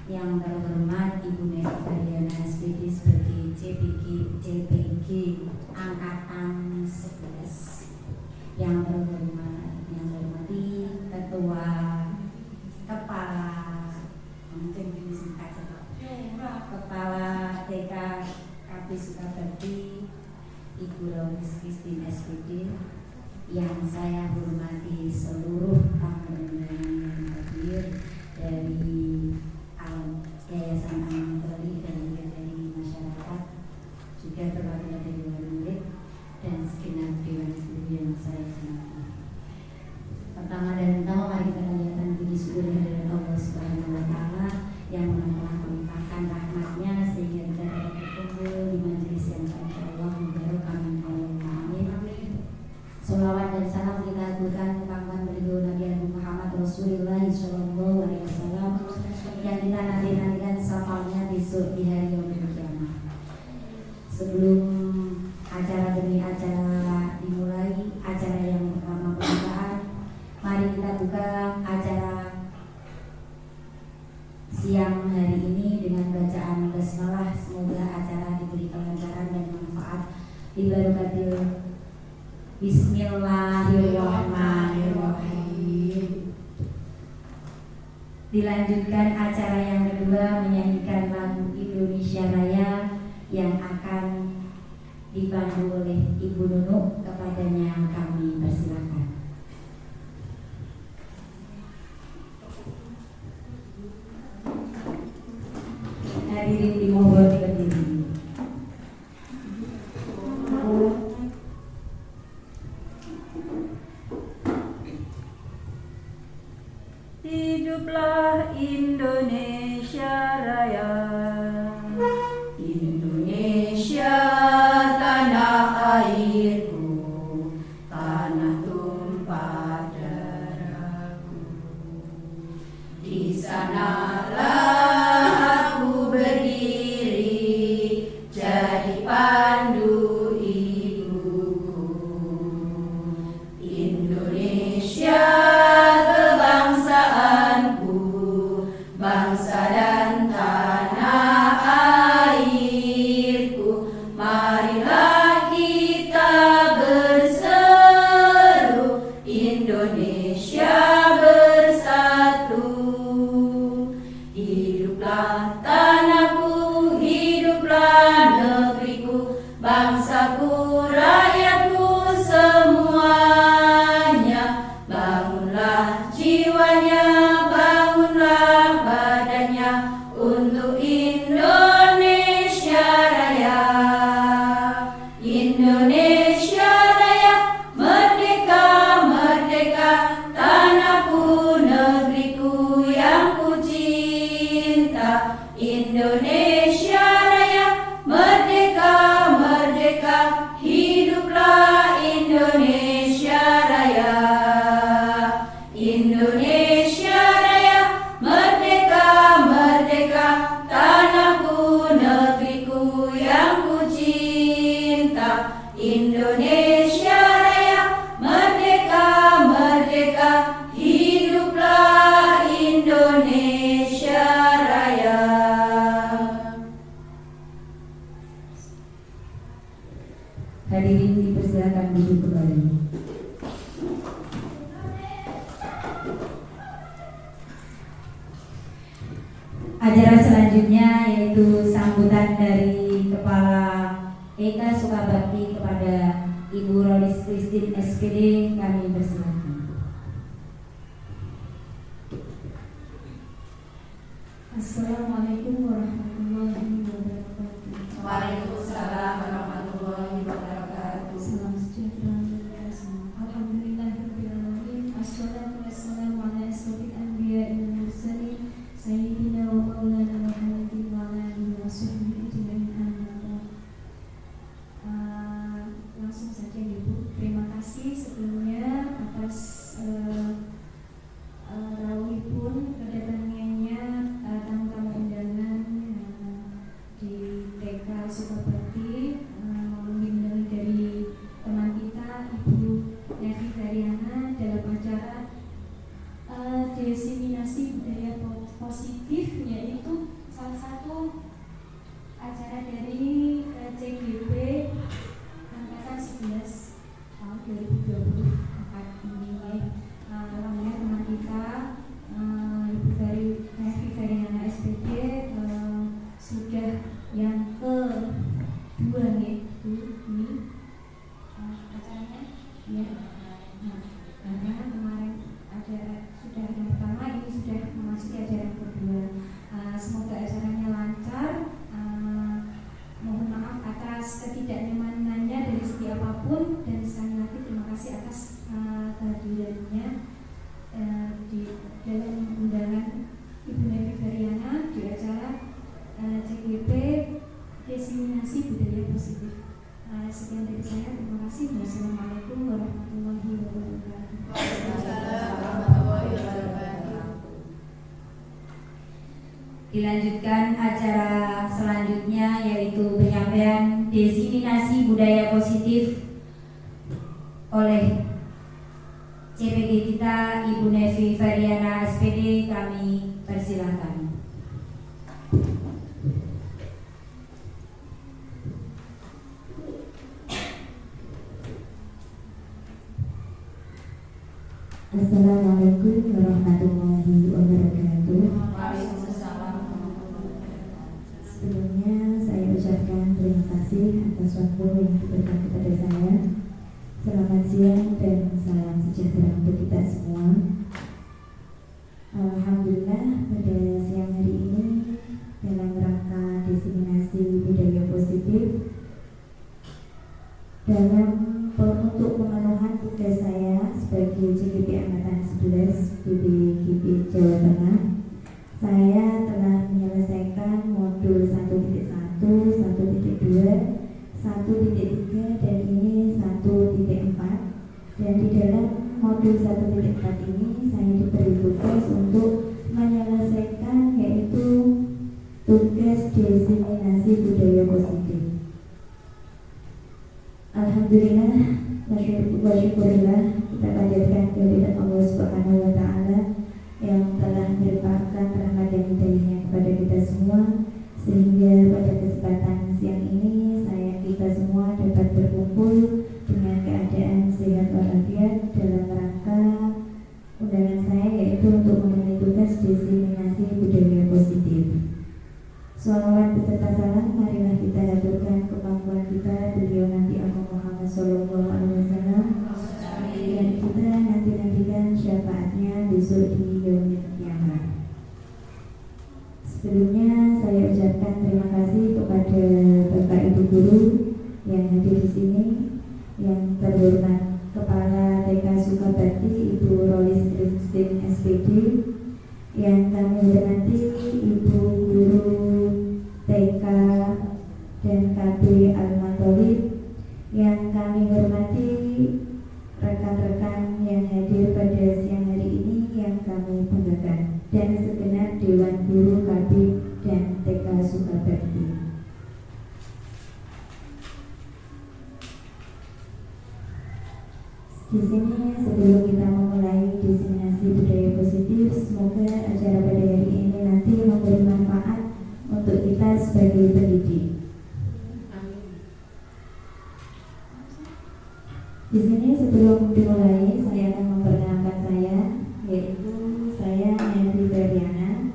Yang terhormat Ibu Neti Karyana SPD sebagai CPG Angkatan 11. Yang terhormati Ketua Kepala TK KP Sukabakti Ibu Rolis Christine SPD. Yang saya hormati seluruh tamu undangan yang hadir dari Yayasan Amantori dan juga dari masyarakat, juga perwakilan dari Dewan Murid dan segenap Dewan Guru yang saya hormati. Pertama dan utama mari kita panjatkan puji syukur kehadirat Allah Subhanahu wa Ta'ala yang telah melimpahkan rahmatnya sehingga kita dapat berkumpul di majelis yang insyaallah mubarak amin. Sholawat dan salam kita aturkan kepada beliau Nabi Muhammad Rasulullah Sallallahu Alaihi Wasallam yang kita nanti-nantikan syafaatnya besok di hari yaumil kiamah. Sebelum acara demi acara dimulai, acara yang pertama pembukaan, mari kita buka acara siang hari ini dengan bacaan basmalah. Semoga acara diberi kelancaran dan manfaat. Bibarakatil Bismillahirrahmanirrahim. Dilanjutkan acara yang kedua menyanyikan lagu Indonesia Raya yang akan dipandu oleh Ibu Nunuk. Kepadanya kami persilakan. Hadirin dimohon berdiri. Hiduplah Indonesia Raya, Indonesia tanah airku, tanah tumpah darahku. Di sanalah aku berdiri, jadi pandu ibuku. Indonesia bangsa dan tanah airku, marilah kita berseru, Indonesia bersatu. Hiduplah tanahku, hiduplah negeriku, bangsaku, rakyatku semuanya. Bangunlah jiwanya, bangunlah badannya untuk Indonesia Raya. Indonesia Raya, merdeka, merdeka, tanahku, negeriku yang ku cinta. Indonesia Raya, merdeka, merdeka, hiduplah Indonesia Raya. Indonesia Raya, merdeka, merdeka, tanahku, negeriku yang ku cinta. Indonesia Raya, merdeka, merdeka, hiduplah Indonesia Raya. Hadirin dipersilakan duduk kembali. Acara selanjutnya yaitu sambutan dari Kepala TK Sukabakti kepada Ibu Rolis Christine SPD. Kami persilakan. Assalamualaikum warahmatullahi wabarakatuh. Waalaikumsalam warahmatullahi wabarakatuh. Salam sejahtera untuk kita semua. Alhamdulillahirabbil alamin. Wassalatu wassalamu ala asyrofil anbiya'i wal mursalin sayyidina wa maulana Muhammadin wa ala alihi wa sahbihi ajma'in. Langsung saja Ibu. Terima kasih sebelumnya atas rawuhipun kedatangannya tamu-tamu undangan di TK Sukabakti, dari teman kita satu acara dari CGP angkatan 11 tahun 2024 ini. Namanya teman kita Ibu Fevi Feryana SPD sudah yang kedua nih ini acaranya ya. Karena kemarin sudah yang pertama, ini sudah memasuki acara yang kedua. Semoga acaranya lancar. Mohon maaf atas ketidaknyamanannya dari segi apapun, dan sekali lagi terima kasih atas kehadirannya di dalam undangan Ibu Fevi Feryana di acara CGP Diseminasi Budaya Positif. Sekian dari saya, terima kasih. Wassalamualaikum warahmatullahi wabarakatuh. Waalaikumsalam warahmatullahi wabarakatuh. Dilanjutkan acara selanjutnya, yaitu penyampaian diseminasi budaya positif oleh CPG kita Ibu Fevi Feryana SPD. Kami persilahkan. Assalamualaikum warahmatullahi wabarakatuh. Waalaikumsalam warahmatullahi wabarakatuh. Sebelumnya saya ucapkan terima kasih atas waktu yang diberikan kepada saya. Selamat siang dan salam sejahtera untuk kita semua. Alhamdulillah, pada siang hari ini dalam rangka diseminasi budaya positif untuk pemenuhan tugas saya sebagai CGP Angkatan 11 BPGB Jawa Tengah, saya telah menyelesaikan modul 1.1, 1.2, 1.3 dan ini 1.4. Dan di dalam modul 1.4 ini saya diberi tugas untuk menyelesaikan yaitu tugas diseminasi budaya positif. Alhamdulillah, wa syukurillah, kita panjatkan kehadirat Allah Subhanahu wa Ta'ala yang telah melimpahkan rahmat dan hidayahnya kepada kita semua, sehingga pada kesempatan siang ini kita semua dapat berkumpul dengan keadaan sehat walafiat dalam rangka undangan saya, yaitu untuk memenuhi tugas diseminasi budaya positif. Shalawat beserta salam marilah kita haturkan kemampuan kita beliau Nabi Muhammad SAW, dan kita nantikan syafaatnya besok di yaumil qiyamah. Sebelumnya saya ucapkan terima kasih kepada Bapak Ibu guru yang hadir di sini, yang terhormat Kepala TK Sukabakti Ibu Rolis Christine SPD, yang kami hormati Ibu Guru TK dan KB Al-Matolib, yang kami hormati rekan-rekan yang hadir pada siang hari ini yang kami banggakan, dan segenap Dewan Guru KB dan TK Sukabakti. Di sini sebelum kita memulai diseminasi budaya positif, semoga acara pada hari ini nanti memberi manfaat untuk kita sebagai pendidik. Di sini sebelum dimulai saya akan memperkenalkan saya, yaitu saya Fevi Feryana,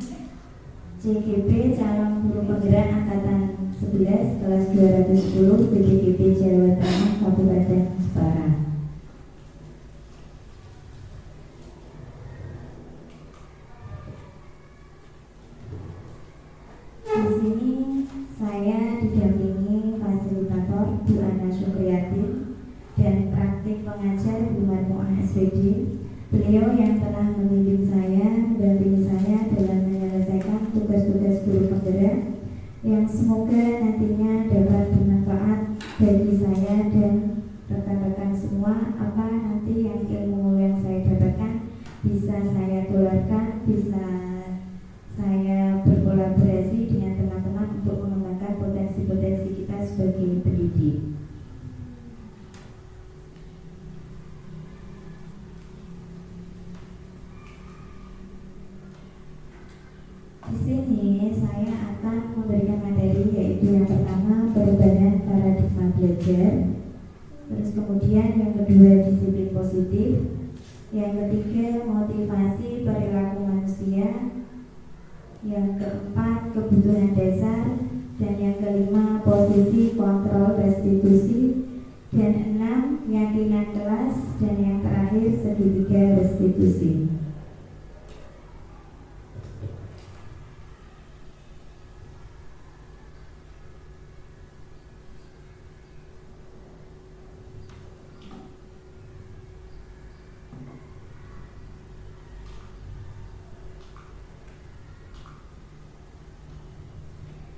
CGP calon guru penggerak angkatan 11 kelas 210 BPGB Jawa Tengah Kabupaten Jepara. Di sini saya didampingi fasilitator Bu Ana Syukriyatin dan praktik pengajar Bu Marmuah SPD. Beliau yang telah membimbing saya, mendampingi saya dalam menyelesaikan tugas-tugas guru penggerak yang semoga nantinya dapat bermanfaat bagi saya dan rekan-rekan semua. Apa nanti yang ilmu yang saya dapatkan bisa saya tularkan, bisa saya berkolaborasi dengan teman-teman untuk mengembangkan potensi-potensi kita sebagai pendidik. Di sini saya akan kedua disiplin positif, yang ketiga motivasi perilaku manusia, yang keempat kebutuhan dasar, dan yang kelima posisi kontrol restitusi, dan 6 keyakinan kelas, dan yang terakhir segitiga restitusi.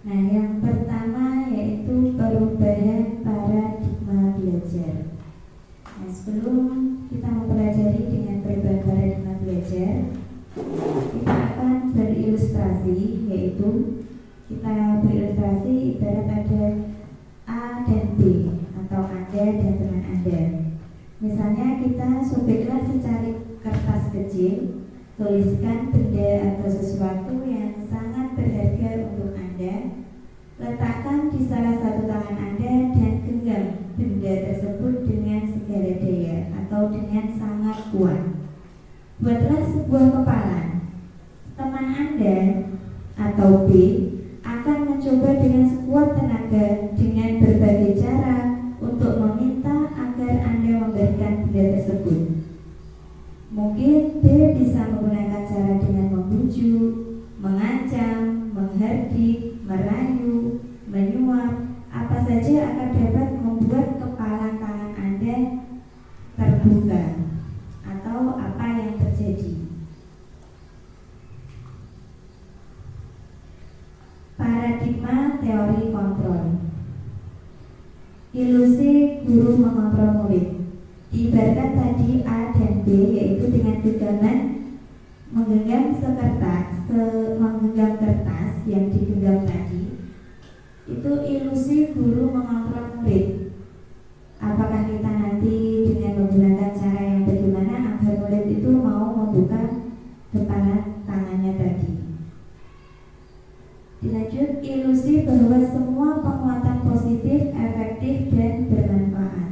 Nah, yang pertama yaitu perubahan paradigma belajar. Nah, sebelum kita mempelajari dengan perubahan paradigma belajar, kita akan berilustrasi, yaitu kita berilustrasi ibarat ada A dan B atau Anda dan teman Anda. Misalnya kita sobeklah secari kertas kecil, tuliskan benda atau sesuatu yang sangat berharga untuk Anda, letakkan di salah satu tangan Anda dan genggam benda tersebut dengan segala daya atau dengan sangat kuat. Buatlah sebuah kepalan. Teman Anda atau B akan mencoba dengan sekuat tenaga dengan berbagai cara untuk meminta agar Anda memberikan benda tersebut. Mungkin B bisa menggunakan cara dengan membujuk, mengancam, menghardik, merayu, menyuap, apa saja akan dapat membuat kepalan tangan Anda terbuka atau apa yang terjadi. Paradigma teori kontrol. Ilusi guru mengontrol murid. Diibaratkan tadi A dan B, yaitu dengan genggaman menggenggam kertas yang digenggam tadi, itu ilusi guru mengontrol murid. Apakah kita nanti dengan menggunakan cara yang bagaimana agar murid itu mau membuka kepala tangannya tadi. Dilanjut, ilusi bahwa semua penguatan positif, efektif, dan bermanfaat.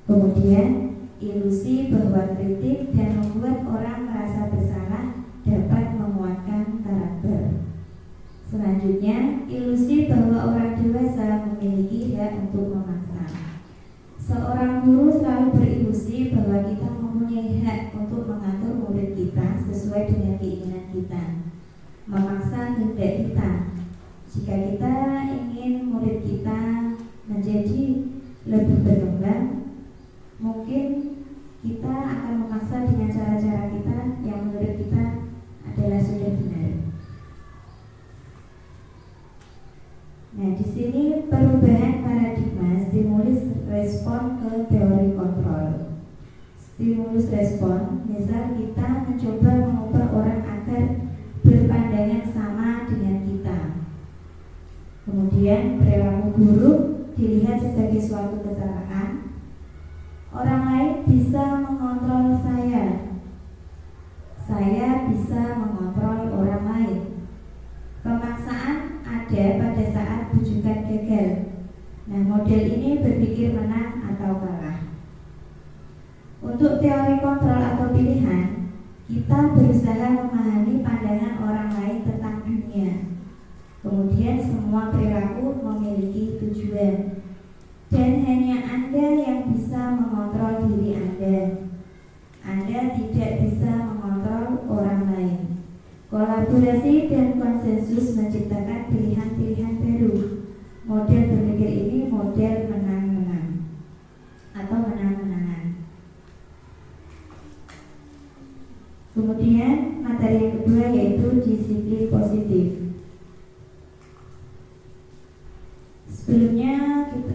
Kemudian, ilusi bahwa kritik dan membuat orang merasa bersalah dapat menguatkan karakter. Selanjutnya, ilusi bahwa orang dewasa memiliki hak untuk memaksa. Seorang guru selalu berilusi bahwa kita mempunyai hak untuk mengatur murid kita sesuai dengan keinginan kita, memaksa kehendak kita. Jika kita ingin murid kita menjadi lebih berkembang, mungkin kita akan memaksa dengan cara-cara kita yang menurut kita adalah sudah benar. Nah, di sini perubahan paradigma stimulus respon ke teori kontrol. Stimulus respon, misal kita mencoba mengubah orang agar berpandangan sama dengan kita. Kemudian perilaku buruk dilihat sebagai suatu kesalahan. Orang lain bisa mengontrol saya bisa mengontrol orang lain. Pemaksaan ada pada saat bujukan gagal. Nah, model ini berpikir menang atau kalah. Untuk teori kontrol atau pilihan, kita berusaha memahami pandangan orang lain tentang dunia. Kemudian semua perilaku memiliki tujuan. Dan hanya Anda yang bisa mengontrol diri Anda. Anda tidak bisa mengontrol orang lain. Kolaborasi dan konsensus menciptakan pilihan-pilihan baru. Model berpikir ini model menang-menang atau menang-menangan. Kemudian materi yang kedua yaitu disiplin positif.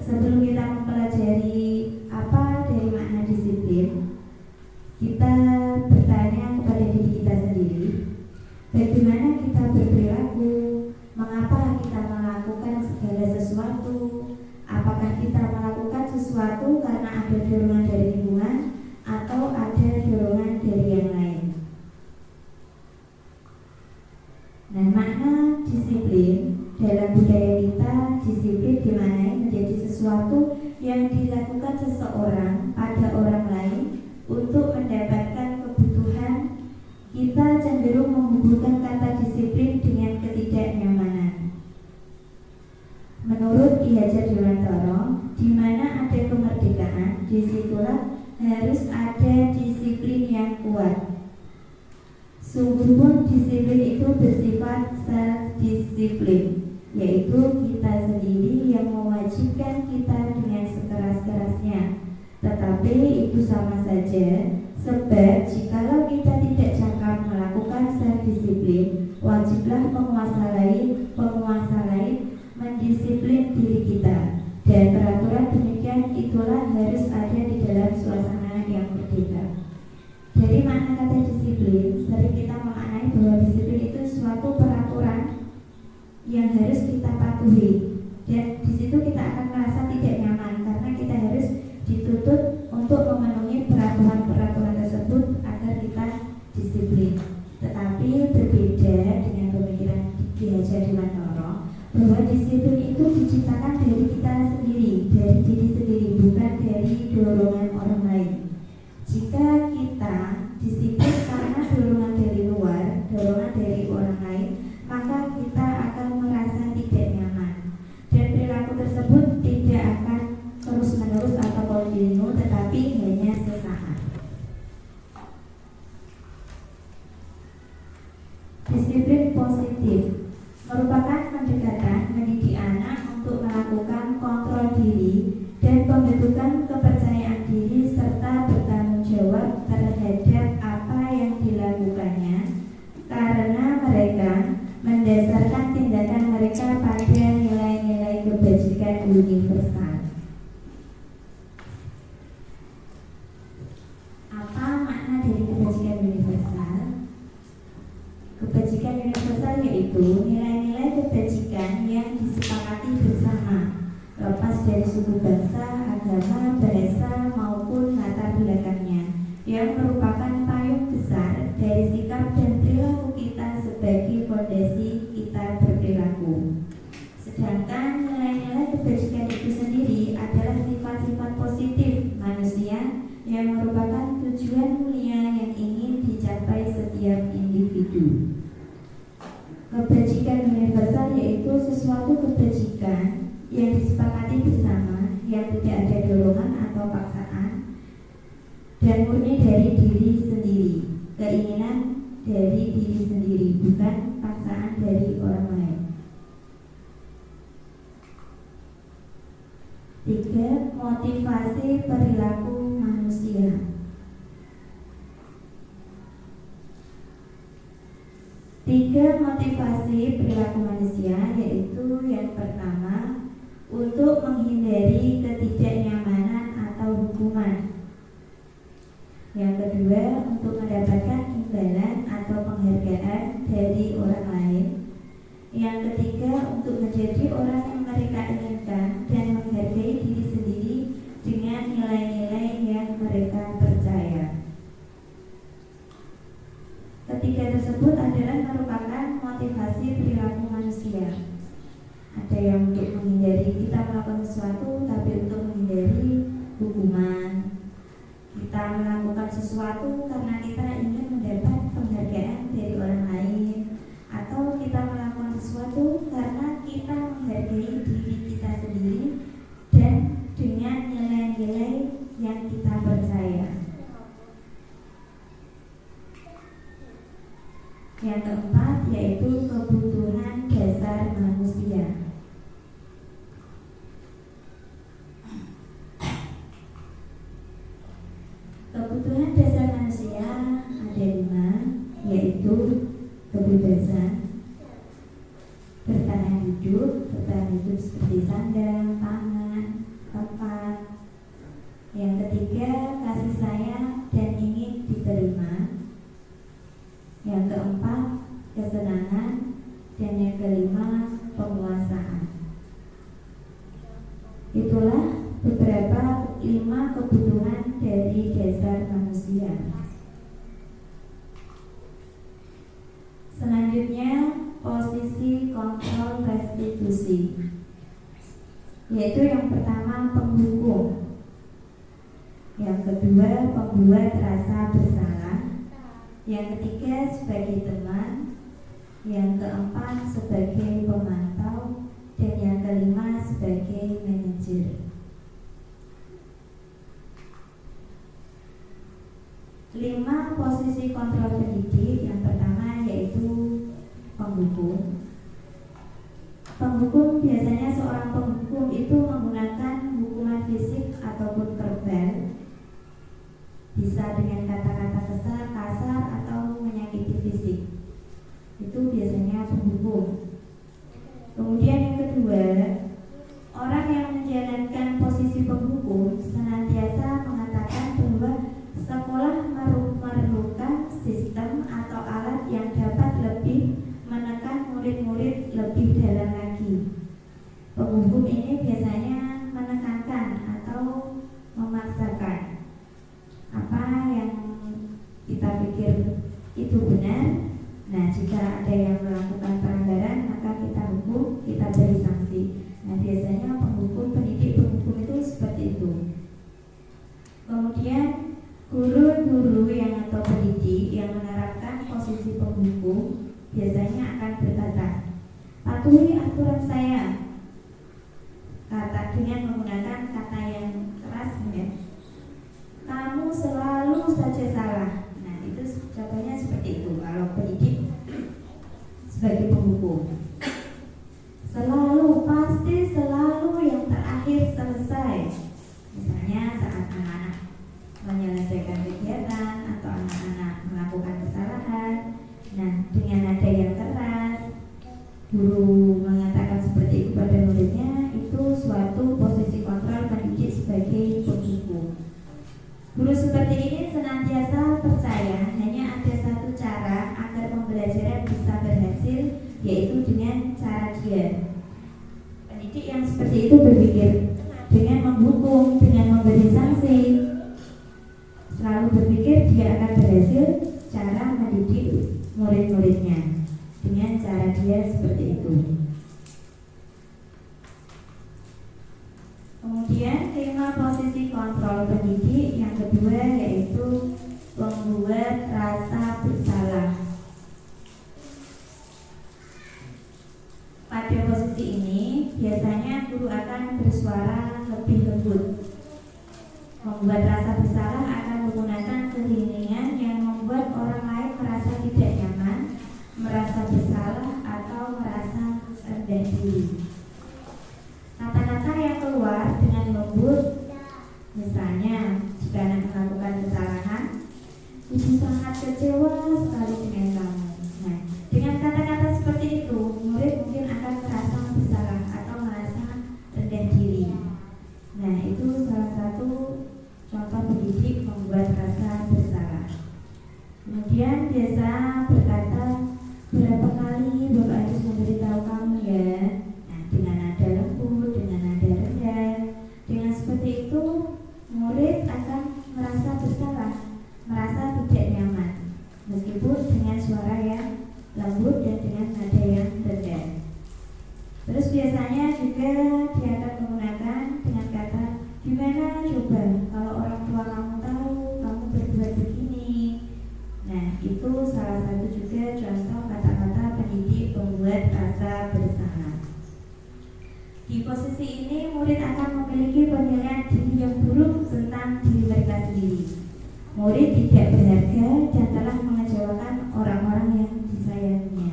Sebelum kita mempelajari apa dari makna disiplin, kita bertanya kepada diri kita sendiri, bagaimana kita berperilaku, mengapa kita melakukan segala sesuatu, apakah kita melakukan sesuatu karena ada dorongan dari lingkungan atau ada dorongan dari yang lain. Nah, makna disiplin dalam budaya kita, disiplin dimaknai menjadi sesuatu yang dilakukan seseorang pada orang disiplin, yaitu kita sendiri yang mewajibkan kita dengan sekeras-kerasnya. Tetapi itu sama saja, sebab jikalau kita tidak cakap melakukan self-disiplin, wajiblah penguasa lain mendisiplin diri kita. Dan peraturan demikian itulah harus ada di dalam suasana yang berbeda. Dari makna kata disiplin, sering kita memaknai bahwa disiplin itu suatu peraturan yang harus kita patuhi. Dan di situ kita akan merasa tidak nyaman karena kita harus dituntut untuk memenuhi peraturan-peraturan tersebut agar kita disiplin. Tetapi berbeda dengan pemikiran Ki Haji Adiwantoro bahwa disiplin itu diciptakan dari kita sendiri, dari diri sendiri, bukan dari dorongan orang lain. Jika kita disiplin karena dorongan dari luar, dorongan dari orang lain, maka kita akan merasa tidak nyaman. Dan perilaku tersebut tidak akan terus-menerus atau kontinu, tetapi hanya sesaat. Disiplin positif merupakan pendekatan mendidik anak untuk melakukan kontrol diri dan pembentukan kepercayaan diri serta bertanggung jawab terhadap apa yang dilakukannya, karena mereka mendasarkan tindakan mereka pada nilai-nilai kebajikan universal. Apa makna dari kebajikan universal? Kebajikan universal yaitu nilai-nilai kebajikan yang disepakati bersama, lepas dari suku bangsa, agama, bahasa, maupun latar belakangnya, yang merupakan payung besar dari sikap dan perilaku kita sebagai fondasi kita berperilaku. Sedangkan nilai-nilai kebajikan itu sendiri adalah sifat-sifat positif manusia yang merupakan tujuan mulia yang ingin dicapai setiap individu. Kebajikan universal yaitu sesuatu kebajikan yang disepakati bersama, yang tidak ada dorongan atau paksaan, dan murni dari diri sendiri, keinginan dari diri sendiri, bukan paksaan dari orang lain. 3. Motivasi perilaku manusia. 3 motivasi perilaku manusia yaitu yang pertama, untuk menghindari ketidaknyamanan atau hukuman. Yang kedua, untuk mendapatkan imbalan atau penghargaan dari orang lain. Yang ketiga, untuk menjadi orang yang mereka inginkan dan menghargai diri sendiri dengan nilai-nilai yang mereka percaya. Ketiga tersebut adalah merupakan motivasi perilaku manusia. Ada yang untuk menghindari kita melakukan sesuatu, tapi untuk menghindari hukuman. Kita melakukan sesuatu karena kita ingin mendapat penghargaan dari orang lain, atau kita melakukan sesuatu karena kita menghargai diri kita sendiri dan dengan nilai-nilai yang kita percaya. Yang keempat yaitu kebutuhan dasar manusia. Kebutuhan dasar manusia ada 5, yaitu kebebasan, bertahan hidup seperti sandang, pangan, tempat. Yang ketiga, kasih sayang dan ingin diterima. Yang keempat, kesenangan. Dan yang kelima, penguasaan. Itulah beberapa 5 kebutuhan dari dasar manusia. Selanjutnya, posisi kontrol restitusi, yaitu yang pertama penghukum, yang kedua pembuat rasa bersalah, yang ketiga sebagai teman, yang keempat sebagai pemantau, dan yang kelima sebagai manajer. 5 posisi kontrol pendidik. Yang pertama yaitu penghukum, Penghukum biasanya seorang penghukum itu menggunakan hukuman fisik ataupun verbal, bisa dengan kata-kata kasar atau menyakiti fisik. Itu biasanya penghukum. Kemudian yang kedua, orang yang menjalankan posisi penghukum senantiasa mengatakan bahwa sekolah memerlukan sistem atau alat yang dapat lebih menekan murid-murid lebih dalam lagi. Penghukum ini biasanya menekankan atau memaksakan apa yang kita pikir itu benar. Nah, jika ada yang melakukan pelanggaran, maka kita hukum, kita beri sanksi. Nah, biasanya penghukum, pendidik penghukum itu seperti itu. Kemudian guru-guru yang atau pendidik yang menerapkan posisi penghukum biasanya akan berkata, patuhi aturan saya, kata dengan menggunakan kata yang keras, ya. Kamu selalu saja salah. Nah, itu contohnya seperti itu kalau pendidik sebagai penghukum. Selalu, pasti selalu yang terakhir selesai. Misalnya saat anak-anak menyelesaikan kegiatan atau anak-anak melakukan kesalahan. Nah, dengan nada yang keras, guru mengatakan seperti itu pada muridnya, itu suatu posisi kontrol pendidik sebagai penghukum. Guru seperti ini senantiasa percaya hanya ada satu cara agar pembelajaran bisa berhasil, yaitu dengan cara dia. Pendidik yang seperti itu berpikir dengan menghukum, dengan memberi sanksi, selalu berpikir dia akan berhasil cara mendidik murid-muridnya dengan cara dia seperti itu. Kemudian tema posisi kontrol pendidik yang kedua yaitu membuat rasa bersalah. Pada posisi ini biasanya guru akan bersuara lebih lembut. Membuat rasa bersalah akan menggunakan keheningan yang membuat orang lain merasa tidak nyaman, merasa bersalah atau merasa rendah diri. Kata-kata yang keluar dengan lembut, misalnya jika anak melakukan kesalahan, ibu sangat kecewa sekali dengan kamu. Nah, dengan kata-kata seperti itu, murid mungkin akan merasa bersalah atau merasa rendah diri. Nah, itu salah satu contoh pendidik membuat rasa bersalah. Kemudian biasa berkata, berapa kali Bapak harus memberitahu kamu ya? Nah, dengan nada lembut, dengan nada rendah. Dengan seperti itu, murid akan merasa bersalah, merasa tidak nyaman, meskipun dengan suara yang lembut dan dengan nada yang rendah. Terus biasanya juga dia akan menggunakan dengan kata, gimana coba kalau orang tua kamu tahu kamu berbuat begini. Nah, itu salah satu juga contoh kata-kata pendidik pembuat rasa bersalah. Di posisi ini murid akan memiliki penilaian diri yang buruk tentang diri mereka sendiri. Murid tidak berharga dan telah mengecewakan orang-orang yang disayanginya.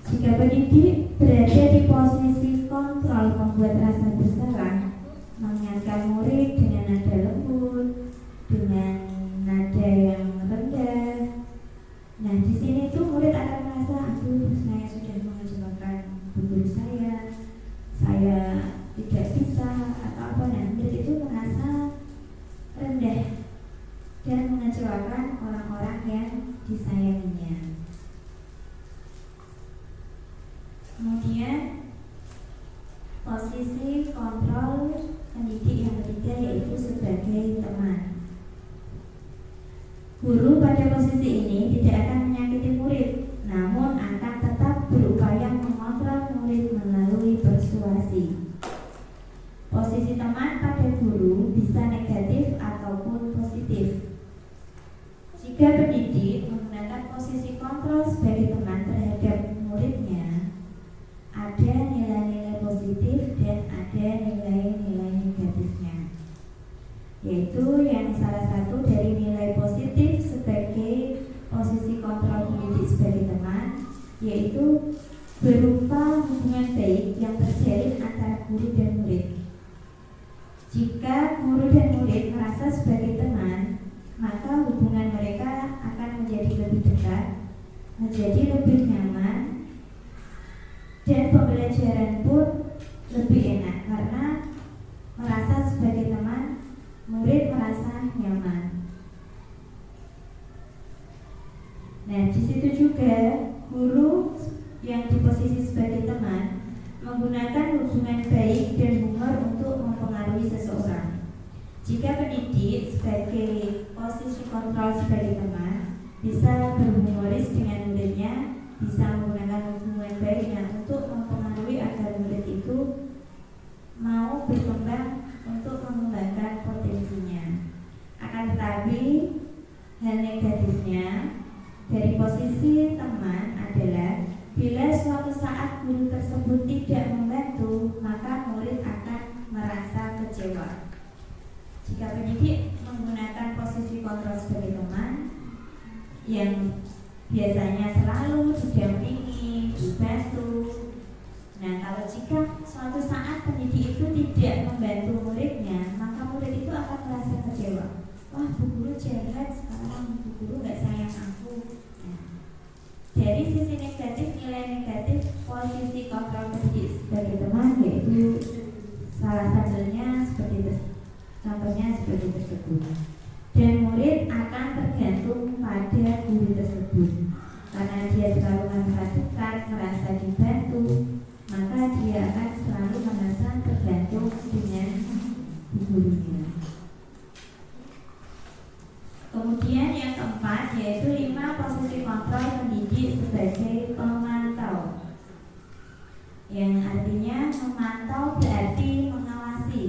Jika pendidik berada di posisi kontrol membuat rasa bersalah, mengingatkan murid dengan nada lembut, dengan nada yang rendah. Nah, di sini tuh murid akan merasa, aduh, saya sudah mengecewakan guru saya tidak bisa atau apa. Nah, murid itu merasa rendah dan mengecewakan orang-orang yang disayanginya. Kemudian posisi kontrol pendidik yang ketiga yaitu sebagai teman. Guru pada posisi ini tidak akan menyakiti murid, namun akan tetap berupaya mengontrol murid melalui persuasi. Posisi teman pada guru bisa negatif ataupun positif. Jika pendidik menggunakan posisi kontrol sebagai teman terhadap muridnya, ada nilai-nilai positif dan ada nilai-nilai negatifnya. Yaitu yang salah satu dari nilai positif sebagai posisi kontrol pendidik sebagai teman, yaitu berupa berupa hubungan baik yang terjalin antara guru dan murid. Jika guru dan murid merasa sebagai teman, maka hubungan mereka akan menjadi lebih dekat, menjadi lebih nyaman, dan pembelajaran pun lebih enak karena merasa sebagai teman, murid merasa nyaman. Nah, di situ juga guru yang di posisi sebagai teman menggunakan hubungan baik dan humor untuk mempengaruhi seseorang. Jika pendidik sebagai posisi kontrol sebagai teman bisa berhumoris dengan muridnya, bisa menggunakan hubungan baiknya untuk mempengaruhi agar murid itu mau berkembang untuk mengembangkan potensinya. Akan tetapi hal negatifnya dari posisi teman adalah bila suatu saat guru tersebut tidak membantu, maka murid akan merasa kecewa. Jika pendidik menggunakan posisi kontrol sebagai teman yang biasanya selalu didampingi, dibantu. Nah, kalau jika suatu saat pendidik itu tidak membantu muridnya, maka murid itu akan merasa kecewa. Wah, bu guru jahat sekarang, bu guru gak sayang aku. Dari sisi negatif, nilai negatif posisi kontrol pendidik sebagai teman yaitu salah satunya seperti itu, contohnya seperti tersebut. Dan murid akan tergantung pada guru tersebut karena dia selalu memperhatikan, merasa dibantu, maka dia akan selalu merasa tergantung dengan gurunya. Kemudian yang keempat yaitu 5 posisi kontrol pendidik sebagai pemantau. Yang artinya memantau berarti mengawasi.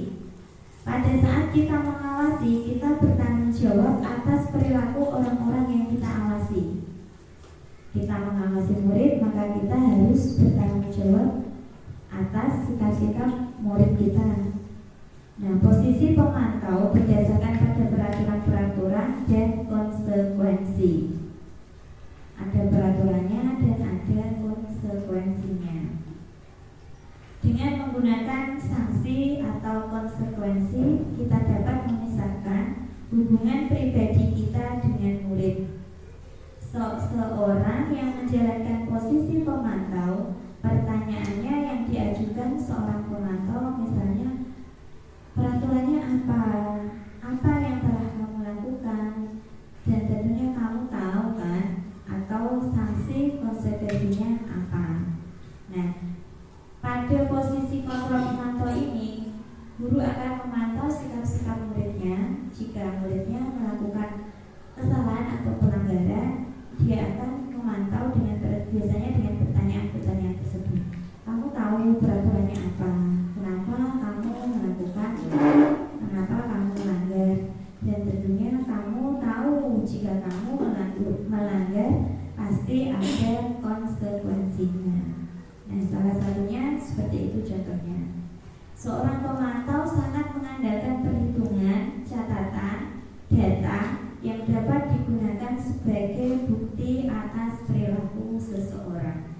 Pada saat kita mengawasi, kita bertanggung jawab atas perilaku orang-orang yang kita awasi. Kita mengawasi murid, maka kita harus bertanggung jawab atas sikap-sikap murid kita. Nah, posisi pemantau berdasarkan pada peraturan-peraturan dan konsekuensi. Ada peraturannya dan ada konsekuensinya. Dengan menggunakan sanksi atau konsekuensi, kita dapat memisahkan hubungan pribadi kita dengan murid. Seorang yang menjalankan posisi pemantau, pertanyaannya yang diajukan seorang pemantau misalnya, peraturannya apa? Apa yang telah kamu lakukan? Dan tentunya kamu tahu kan? Atau sanksi konsekuensinya apa? Nah, pada posisi kontrol pemantau ini, guru akan memantau sikap-sikap muridnya. Jika muridnya melakukan kesalahan atau pelanggaran, dia akan memantau biasanya dengan pertanyaan-pertanyaan tersebut. Kamu tahu peraturannya apa? Kenapa kamu melakukan? Kenapa kamu melanggar? Dan tentunya kamu tahu jika kamu melanggar pasti ada konsekuensinya. Nah, salah satunya seperti itu contohnya. Seorang pemantau sangat mengandalkan perhitungan, catatan, data yang dapat digunakan sebagai bukti atas perilaku seseorang.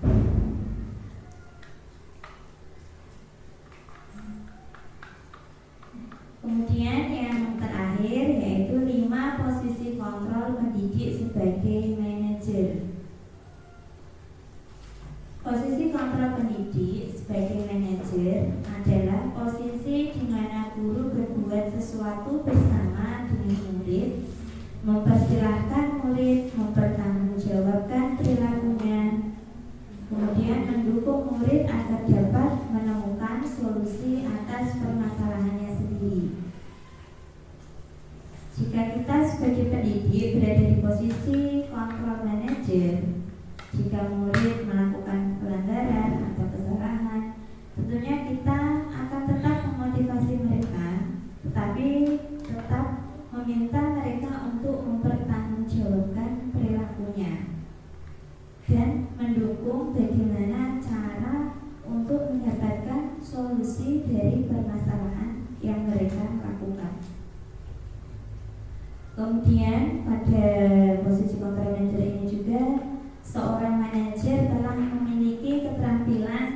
Kemudian yang terakhir yaitu 5 posisi kontrol pendidik sebagai manajer. Posisi kontrol pendidik sebagai manajer adalah posisi di mana guru berbuat sesuatu bersama dengan murid, mempersilahkan murid mempertanggungjawabkan perilakunya, kemudian mendukung murid agar dapat menemukan solusi atas permasalahannya sendiri. Jika kita sebagai pendidik berada di posisi kontrol manajer, jika murid melakukan pelanggaran atau kesalahan, tentunya kita akan tetap memotivasi mereka, tetapi tetap meminta mereka untuk mempertanggungjawabkan perilakunya dan mendukung bagaimana cara untuk mendapatkan solusi dari permasalahan yang mereka lakukan. Kemudian pada posisi kontrol manajer ini juga seorang manajer telah memiliki keterampilan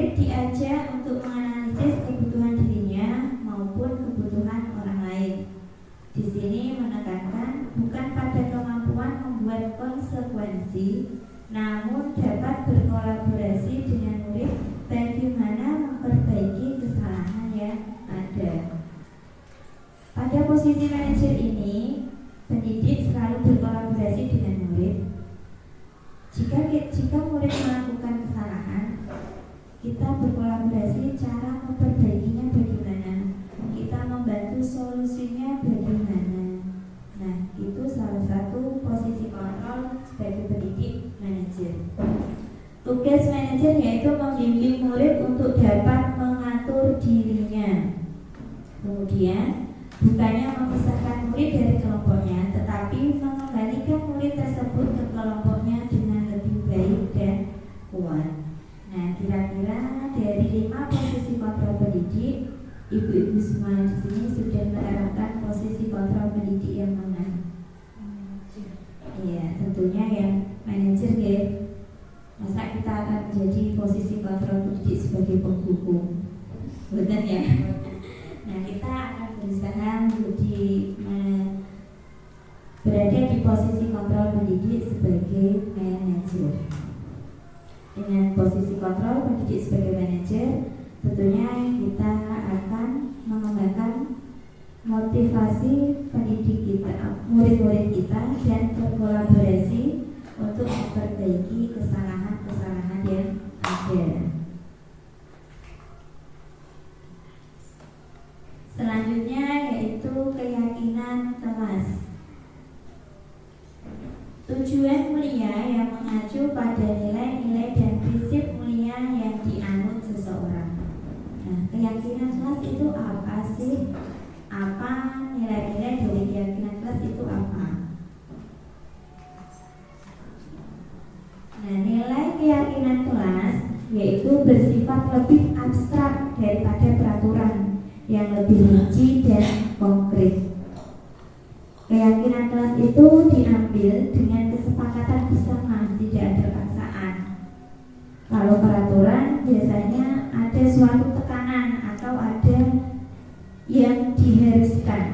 murid diajak untuk menganalisis kebutuhan dirinya maupun kebutuhan orang lain. Di sini menekankan bukan pada kemampuan membuat konsekuensi, namun dapat berkolaborasi dengan murid bagaimana memperbaiki kesalahan yang ada. Pada posisi manajer ini, pendidik selalu berkolaborasi dengan murid. Jika murid melakukan kesalahan, kita berkolaborasi cara memperbaikinya bagaimana, kita membantu solusinya bagaimana. Nah, itu salah satu posisi kontrol sebagai pendidik manajer. Tugas manajer yaitu membimbing murid untuk dapat mengatur dirinya. Kemudian, bukannya memisahkan murid dari kelompoknya, tetapi mengembalikan murid tersebut ke kelompoknya dengan lebih baik dan kuat. Nah, kira-kira dari 5 posisi kontrol pendidik, ibu-ibu semua di sini sudah menerapkan posisi kontrol pendidik yang mana? Iya, tentunya yang manajer ya. Masa kita akan menjadi posisi kontrol pendidik sebagai penghukum? Betul ya? Nah, kita akan berusaha berada di posisi kontrol pendidik sebagai manajer. Dengan posisi kontrol pendidik sebagai manajer, tentunya kita akan mengembangkan motivasi pendidik kita, murid-murid kita, dan berkolaborasi untuk memperbaiki kesalahan-kesalahan yang ada. Selanjutnya yaitu keyakinan kelas. Tujuan mulia yang mengacu pada nilai-nilai dan prinsip mulia yang dianut seseorang. Nah, keyakinan kelas itu apa sih? Apa nilai-nilai dari keyakinan kelas itu apa? Nah, nilai keyakinan kelas yaitu bersifat lebih abstrak daripada peraturan, yang lebih rinci dan konkret. Keyakinan kelas itu diambil dengan kesepakatan bersama, tidak ada paksaan. Kalau peraturan biasanya ada suatu tekanan atau ada yang diharuskan.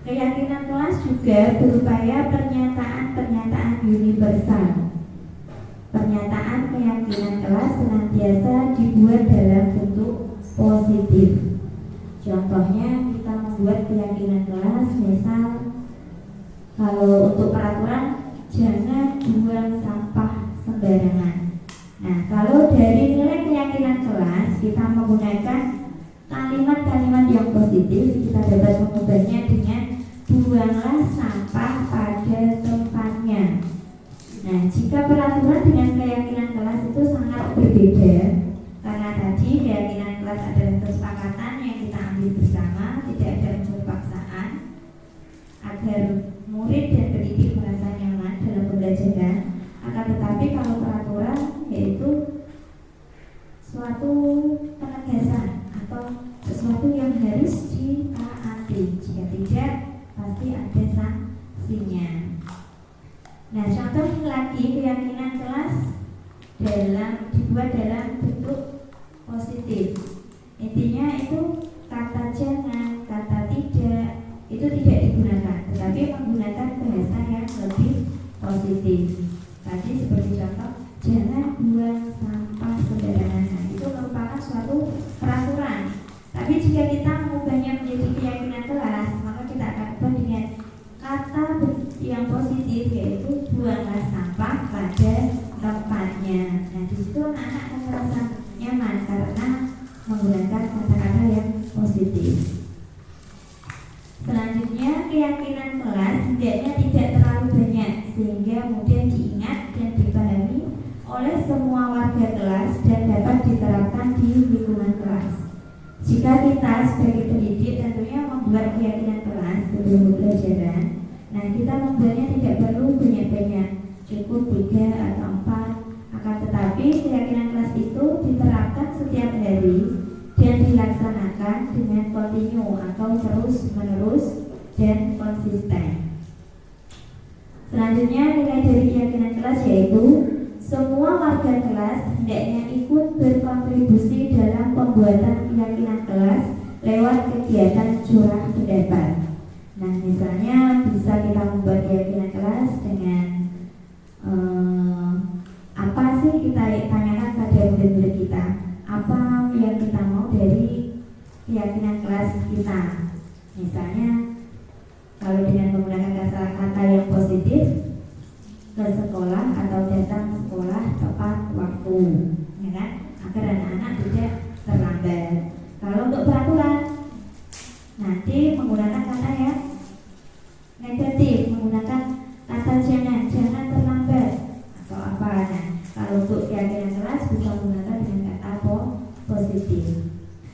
Keyakinan kelas juga berupaya pernyataan-pernyataan universal. Pernyataan keyakinan kelas senantiasa dibuat dalam bentuk positif. Contohnya kita membuat keyakinan kelas, misal kalau untuk peraturan jangan buang sampah sembarangan. Nah, kalau dari nilai keyakinan kelas kita menggunakan kalimat-kalimat yang positif, kita dapat mengubahnya dengan buanglah sampah pada tempatnya. Nah, jika peraturan dengan keyakinan kelas itu sangat berbeda, karena tadi keyakinan kelas adalah kesepakatan yang kita ambil bersama, tidak ada unsur paksaan, agar murid dan pendidik merasa nyaman dalam pembelajaran. Akan tetapi kalau peraturan yaitu suatu penegasan atau sesuatu yang harus ditaati, jika tidak pasti ada sanksinya. Nah, contoh lagi keyakinan kelas dibuat dalam bentuk positif. Intinya itu kata jangan, kata tidak itu tidak digunakan, tetapi menggunakan bahasa yang lebih positif. Tadi seperti contoh, jangan buang sampah sembarangan. Nah, itu merupakan suatu peraturan. Tapi jika kita mengubahnya menjadi keyakinan kelas, maka kita akan ubah dengan kata yang positif, yaitu buanglah sampah pada tempatnya. Nah, di situ anak-anak akan merasa nyaman karena menggunakan kata-kata yang positif. Selanjutnya, keyakinan kelas hendaknya tidak terlalu banyak sehingga mudah diingat dan dipahami oleh semua warga kelas dan dapat diterapkan di lingkungan kelas. Jika kita sebagai pendidik tentunya membuat keyakinan kelas sebelum pembelajaran, nah kita membuatnya tidak perlu banyak-banyak, cukup 3 atau 4. Akan tetapi keyakinan kelas itu diterapkan setiap hari dan dilaksanakan dengan kontinu atau terus-menerus dan konsisten. Selanjutnya, nilai dari keyakinan kelas yaitu semua warga kelas hendaknya lewat kegiatan curah pendapat. Nah, misalnya bisa kita membuat keyakinan kelas dengan apa sih kita tanyakan pada murid-murid kita, apa yang kita mau dari keyakinan kelas kita. Misalnya kalau dengan menggunakan kata-kata yang positif, ke sekolah atau datang sekolah tepat waktu, ya kan? Agar anak-anak tidak terlambat. Kalau untuk peraturan, nanti menggunakan kata yang negatif, menggunakan kata jangan terlambat atau apa. Nah, kalau untuk keyakinan kelas bisa menggunakan dengan kata positif.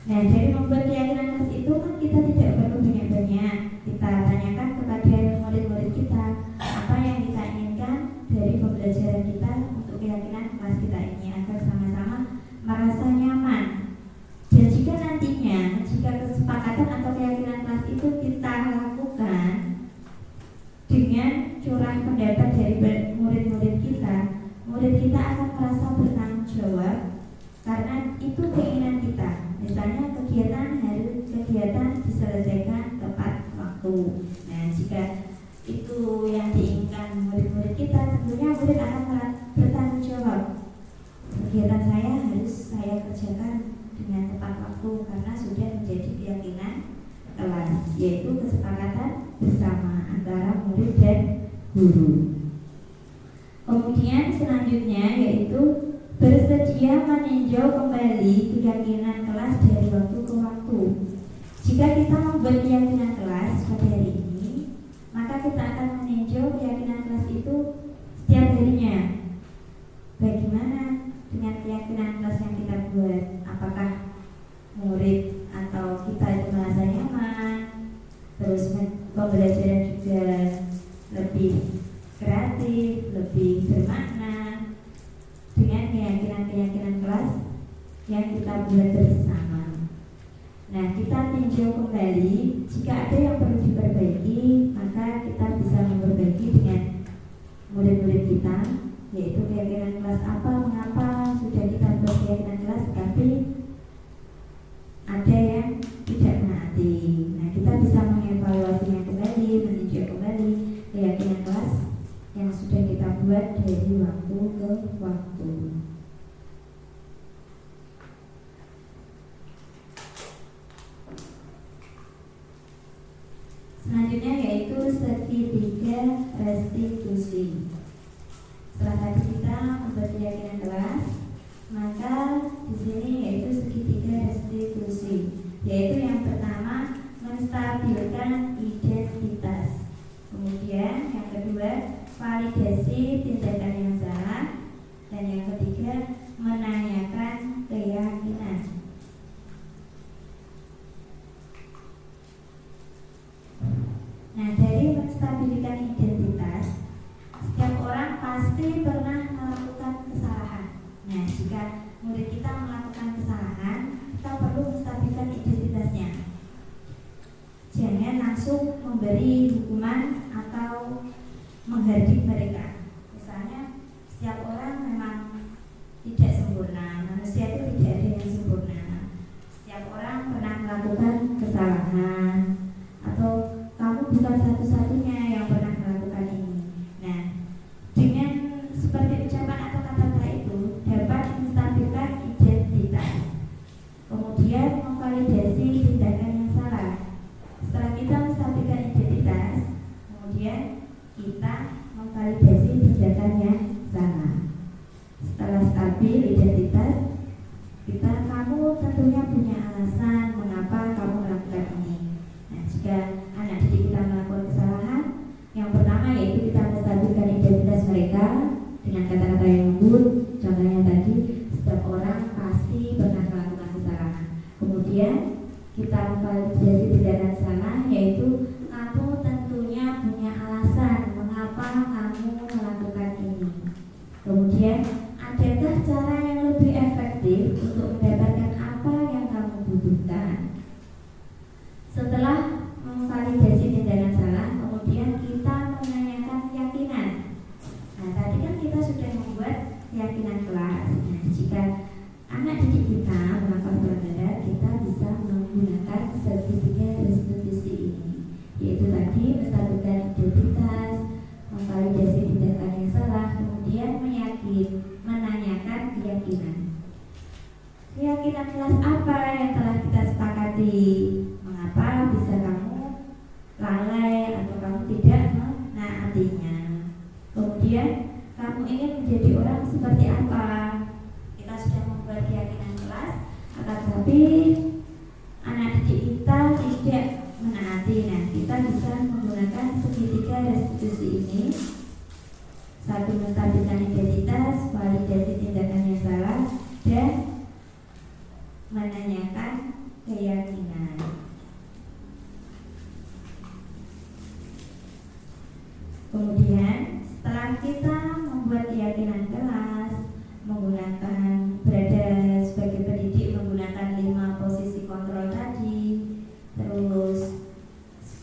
Nah, dari membuat keyakinan kelas itu kan kita tidak perlu banyak-banyak. Kita tanyakan kepada murid-murid kita apa yang kita inginkan dari pembelajaran kita untuk keyakinan kelas kita ini, agar sama-sama merasa nyaman. Dan jika nantinya, jika kesepakatan atau keyakinan kelas itu kita lakukan dengan curah pendapat dari murid-murid kita, murid kita akan merasa bertanggung jawab karena itu keinginan kita. Misalnya kegiatan diselesaikan tepat waktu. Nah, jika itu yang diinginkan murid-murid kita, tentunya murid akan bertanggung jawab. Kegiatan saya harus saya kerjakan dengan tepat waktu karena sudah menjadi keyakinan kelas, yaitu kesepakatan bersama antara murid dan guru. Kemudian selanjutnya yaitu bersedia meninjau kembali keyakinan kelas dari waktu ke waktu. Jika kita membuat keyakinan kelas pada hari ini, maka kita akan meninjau keyakinan kelas itu setiap harinya. Bagaimana dengan keyakinan kelas yang kita buat? Apakah murid atau kita itu merasa nyaman? Terus pembelajaran juga lebih kreatif, lebih bermakna dengan keyakinan kelas yang kita buat bersama. Nah, kita tinjau kembali, jika ada yang perlu diperbaiki, maka kita bisa memperbaiki dengan murid-murid kita, yaitu keyakinan kelas apa, mengapa sudah kita buat keyakinan kelas tapi ada yang tidak menaati. Nah, kita bisa mengevaluasinya kembali, meninjau kembali keyakinan kelas yang sudah kita buat dari waktu ke waktu. Selanjutnya yaitu segitiga restitusi. Setelah tadi kita membuat keyakinan kelas, maka di sini yaitu segitiga restitusi, yaitu yang pertama menstabilkan identitas, kemudian yang kedua validasi tindakan yang salah, dan yang ketiga menanyakan keyakinan. Nah, dari menstabilkan identitas, setiap orang pasti pernah melakukan kesalahan. Nah, jika murid kita melakukan kesalahan, kita perlu menstabilkan identitasnya. Jangan langsung memberi hukuman atau menghardik mereka. Misalnya, setiap orang memang tidak sempurna, manusia itu tidak ada yang sempurna. Setiap orang pernah melakukan kesalahan, atau kamu bukan satu-satunya yang pernah melakukan ini. Nah, dengan seperti ucapan atau kata-kata itu dapat menstabilkan identitas. Kemudian memvalidasi tindakan yang salah. Setelah kita menstabilkan identitas, kemudian kita memvalidasi tindakan yang salah. Setelah stabil identitas, kamu tentunya punya alasan mengapa kamu melakukan ini. Nah, jika anak didik kita melakukan kesalahan, yang pertama yaitu kita menstabilkan identitas mereka dengan kata-kata yang lembut. Contohnya tadi, setiap orang pasti pernah melakukan kesalahan. Kemudian kita memvalidasi tindakan salah, yaitu kamu tentunya punya alasan mengapa kamu melakukan ini. Kemudian adakah cara yang lebih efektif untuk mendapatkan apa yang kamu butuhkan? Setelah memvalidasi tindakan salah, kemudian kita menanyakan keyakinan. Nah, tadi kan kita sudah membuat keyakinan kelas. Nah, jika anak didik kita melakukan pelanggaran, kita bisa menggunakan segitiga restitusi ini, yaitu tadi menstabilkan identitas, memvalidasi tindakan yang salah, kemudian menanyakan keyakinan. Keyakinan kelas apa yang telah kita sepakati? Mengapa bisa kamu lalai atau kamu tidak menaatinya? Kemudian kamu ingin menjadi orang seperti apa? Kita sudah membuat keyakinan kelas, akan tetapi anak didik kita tidak menaati. Nah, kita bisa menggunakan segitiga restitusi ini. Satu, menstabilkan identitas, validasi tindakan yang salah, dan menanyakan keyakinan. Kemudian setelah kita membuat keyakinan kelas, menggunakan berada sebagai pendidik menggunakan 5 posisi kontrol tadi, terus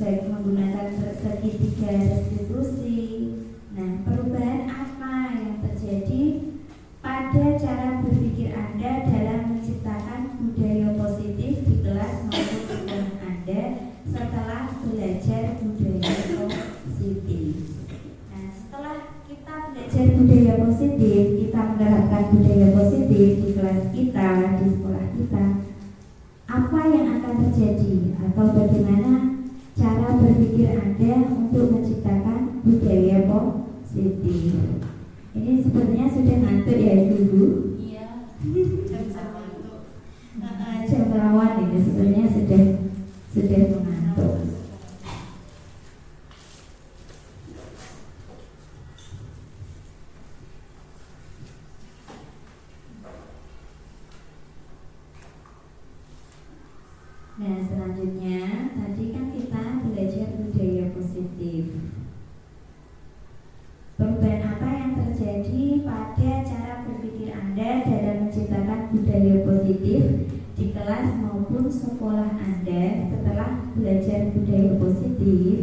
menggunakan segitiga restitusi. Nah, perubahan apa yang terjadi pada cara berpikir Anda dalam menciptakan budaya positif di kelas maupun sekolah Anda setelah belajar budaya positif? Nah, setelah kita belajar budaya positif, kita menerapkan budaya positif di kelas kita, di sekolah kita, apa yang akan terjadi atau bagaimana cara berpikir Anda untuk menciptakan budaya positif? Ini sepertinya sudah ngantuk ya Ibu? Iya. Jam ngantuk. Jam rawan ini sebenarnya sudah mengantuk. Nah, selanjutnya tadi kan kita belajar budaya positif. Perubahan apa yang terjadi pada cara berpikir Anda dalam menciptakan budaya positif di kelas maupun sekolah Anda setelah belajar budaya positif?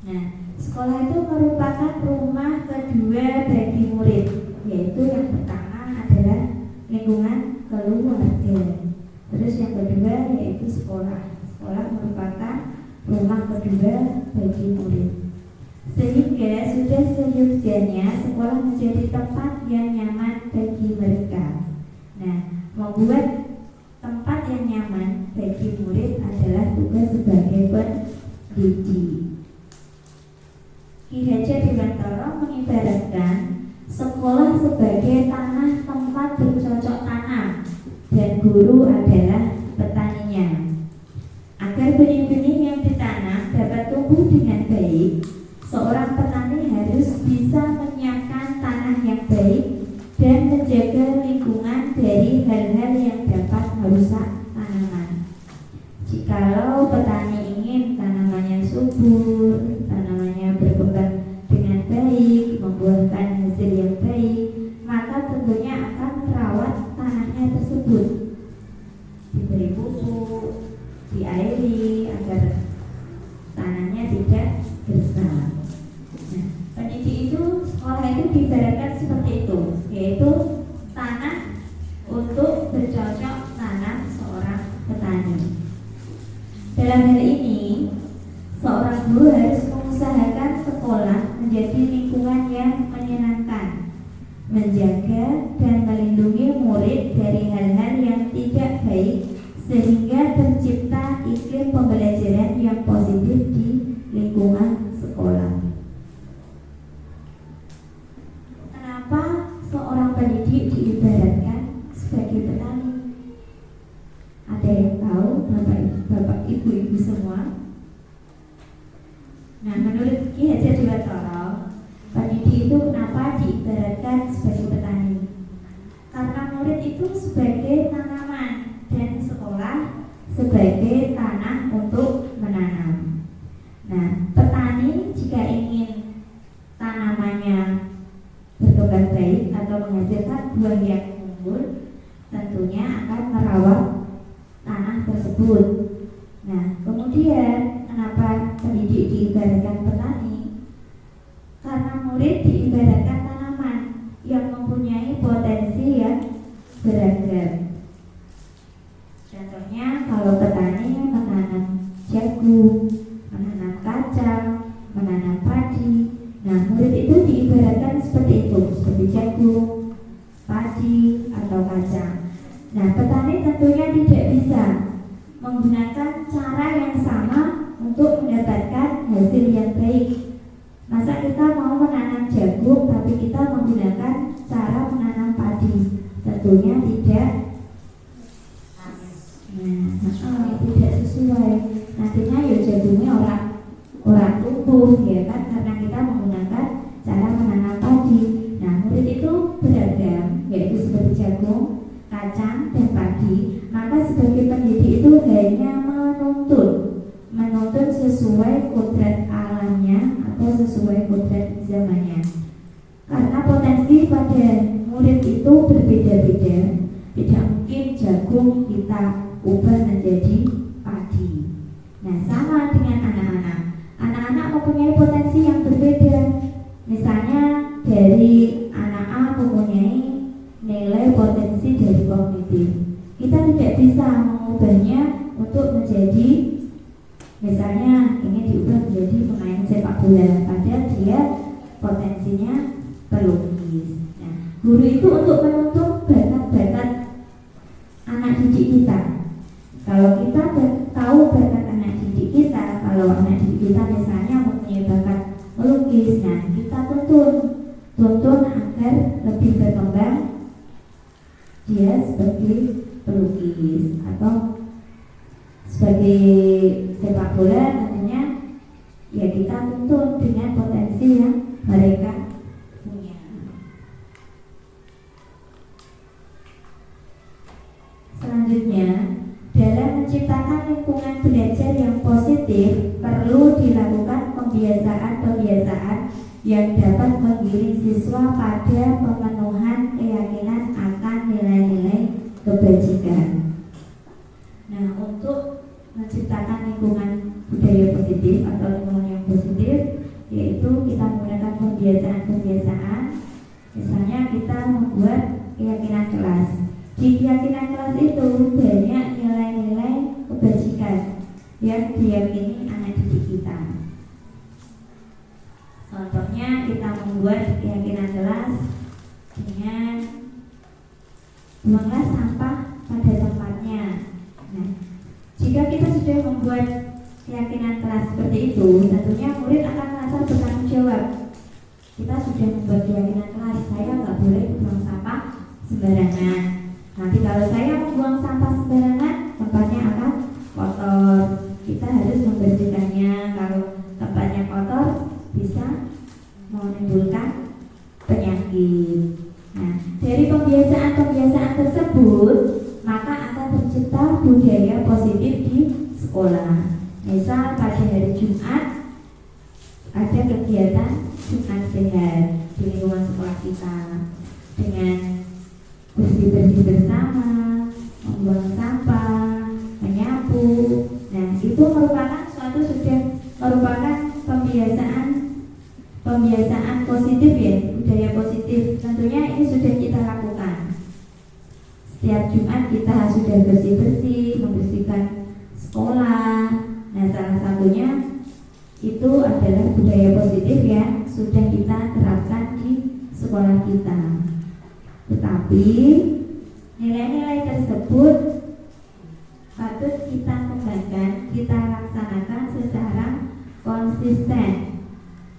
Nah, sekolah itu merupakan rumah kedua bagi murid, yaitu yang pertama adalah lingkungan keluarga. Terus yang kedua yaitu sekolah. Sekolah merupakan rumah kedua bagi murid. Sehingga sudah seyogyanya sekolah menjadi tempat yang nyaman bagi mereka. Nah, membuat tempat yang nyaman bagi murid adalah tugas sebagai pendidik. Ki Hajar Dewantara mengibaratkan sekolah sebagai tanah tempat bercocok tanam dan guru adalah petaninya. Agar benih-benih yang ditanam dapat tumbuh dengan baik, seorang petani harus bisa menyiapkan tanah yang baik dan menjaga lingkungan dari hal-hal yang dapat merusak tanaman. Jikalau petani ingin tanamannya subur, tanamannya berkembang dengan baik, membuahkan hasil yang baik, maka tentunya akan merawat tanahnya tersebut, diberi pupuk, diairi agar tanahnya tidak gersang. Nah, pendidik itu, sekolah itu diibaratkan seperti itu, yaitu tanah untuk bercocok tanam seorang petani. Dalam hal ini, seorang guru harus mengusahakan sekolah menjadi lingkungan yang menyenangkan, menjaga dan melindungi murid dari hal-hal yang tidak baik, sehingga tercipta iklim pembelajaran yang positif di lingkungan sekolah. Kenapa seorang pendidik diibaratkan sebagai petani? Ada yang tahu, Bapak Ibu semua? Nah, menurut Ki Hajar Dewantara, pendidik itu kenapa diibaratkan sebagai petani? Karena murid itu sebagai tanaman dan sekolah sebagai tanah untuk menanam. Nah, petani jika ingin tanamannya berkembang baik atau menghasilkan buah yang unggul, tentunya akan merawat tanah tersebut. Nah, kemudian kenapa pendidik diibaratkan petani? Karena murid diibaratkan tanaman yang mempunyai potensi yang beragam. Contohnya itu diibaratkan seperti itu, seperti jagung, padi, atau kacang. Nah, petani tentunya tidak bisa menggunakan cara yang sama untuk mendapatkan hasil yang baik. Masa kita mau menanam jagung tapi kita menggunakan cara menanam padi? Tentunya tidak. Tidak sesuai. Nantinya ya jagungnya orang tumbuh, ya kan, karena kita menggunakan cara menanam padi. Nah, murid itu beragam, yaitu seperti jagung, kacang, dan padi. Maka sebagai pendidik itu hanya menuntut sesuai kodrat alamnya atau sesuai kodrat zamannya. Karena potensi pada murid itu berbeda-beda. Tidak mungkin jagung kita ubah menjadi padi. Nah, sama dengan anak-anak. Anak-anak mempunyai potensi yang berbeda. Misalnya dari anak A mempunyai nilai potensi dari kognitif. Kita tidak bisa mengubahnya untuk menjadi, misalnya ingin diubah menjadi pemain sepak bola, padahal dia potensinya pelukis. Nah, guru itu untuk menuntut bakat-bakat anak didik kita. Kalau kita tahu bakat anak didik kita, kalau anak didik kita misalnya mempunyai bakat melukis, nah kita tuntun agar lebih berkembang dia sebagai pelukis, atau sebagai sepak bola tentunya ya kita tuntun dengan potensi yang mereka punya. Selanjutnya, dalam menciptakan lingkungan belajar yang positif perlu dilakukan pembiasaan-pembiasaan yang dapat menggiring siswa pada pemenuhan keyakinan akan nilai-nilai kebajikan. Nah, untuk menciptakan lingkungan budaya positif atau lingkungan yang positif, yaitu kita menggunakan pembiasaan-pembiasaan. Misalnya kita membuat keyakinan kelas. Di keyakinan kelas itu banyak nilai-nilai kebajikan yang diyakini anak didik kita. Contohnya kita membuat keyakinan kelas dengan buanglah sampah pada tempatnya. Nah, jika kita sudah membuat keyakinan kelas seperti itu, tentunya murid akan merasa bertanggung jawab. Kita sudah membuat keyakinan kelas, saya nggak boleh buang sampah sembarangan. Nanti kalau saya membuang sampah sembarangan, tempatnya akan kotor. Kita harus membersihkannya. Kalau tempatnya kotor, bisa menimbulkan penyakit. Nah, dari pembiasaan-pembiasaan tersebut, maka akan tercipta budaya positif di sekolah. Misal pada hari Jumat ada kegiatan Jumat sehat di lingkungan sekolah kita dengan bersih-bersih bersama, membuang sampah, menyapu. Nah, itu merupakan pembiasaan positif ya, budaya positif. Tentunya ini sudah kita lakukan. Setiap Jumat kita sudah bersih-bersih, membersihkan sekolah. Nah, salah satunya itu adalah budaya positif yang sudah kita terapkan di sekolah kita. Tetapi nilai-nilai tersebut patut kita kembangkan, kita laksanakan secara konsisten,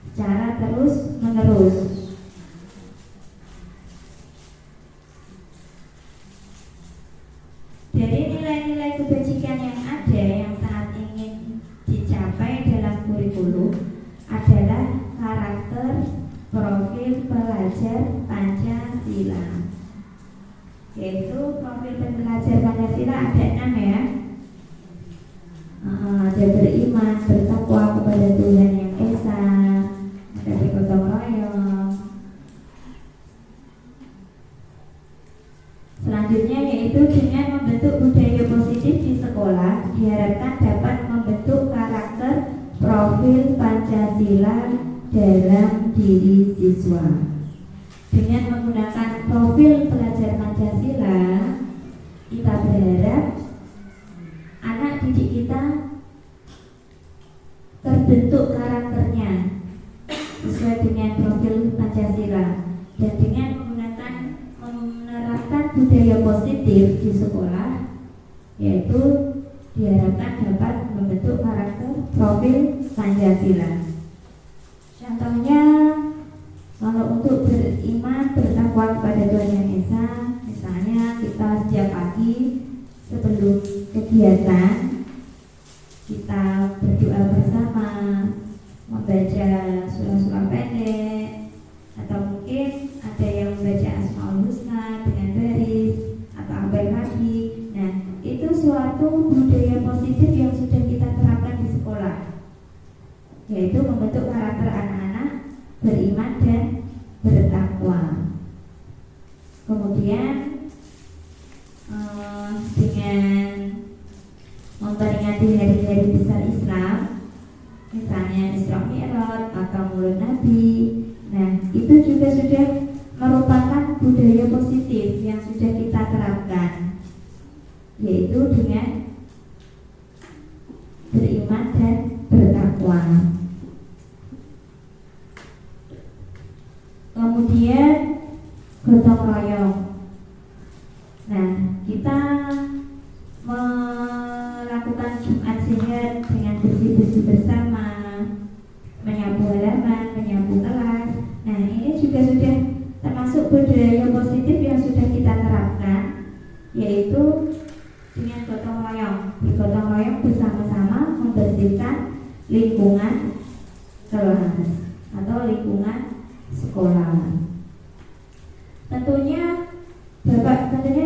secara terus-menerus. Dari nilai-nilai kebajikan yang ada yang saat ingin dicapai dalam kurikulum adalah karakter profil pelajar Pancasila. Yaitu profil pelajar Pancasila ada 6 ya. Ada beriman, bertakwa kepada Tuhan Yang Esa, ada bergotong royong. Selanjutnya yaitu dengan membentuk budaya positif di sekolah diharapkan dapat membentuk karakter profil Pancasila dalam diri siswa. Dengan menggunakan profil pelajar Pancasila, kita berharap anak didik kita terbentuk karakternya sesuai dengan profil budaya positif di sekolah, yaitu diharapkan dapat membentuk karakter profil Pancasila. Contohnya, kalau untuk beriman bertakwa kepada Tuhan Yang Esa, misalnya kita setiap pagi sebelum kegiatan kita berdoa bersama, membaca surah-surah pendek, atau mungkin ada yang membaca Asmaul Husna dengan baris atau apel pagi. Nah, itu suatu budaya positif yang sudah kita terapkan di sekolah, yaitu membentuk karakter anak-anak beriman dan bertakwa. Kemudian dengan memperingati hari-hari besar Islam, misalnya Isra Mi'raj atau Maulid Nabi, nah itu juga sudah merupakan budaya positif yang sudah kita terapkan, yaitu dengan beriman dan bertakwa. Kemudian gotong royong. Nah, kita melakukan Jumat Sehat dengan bersih-bersih bersama, menyapu halaman, menyapu kelas. Nah, ini juga sudah termasuk budaya positif yang sudah kita terapkan, yaitu dengan gotong royong. Bergotong royong bersama-sama membersihkan lingkungan kelas atau lingkungan sekolah. Tentunya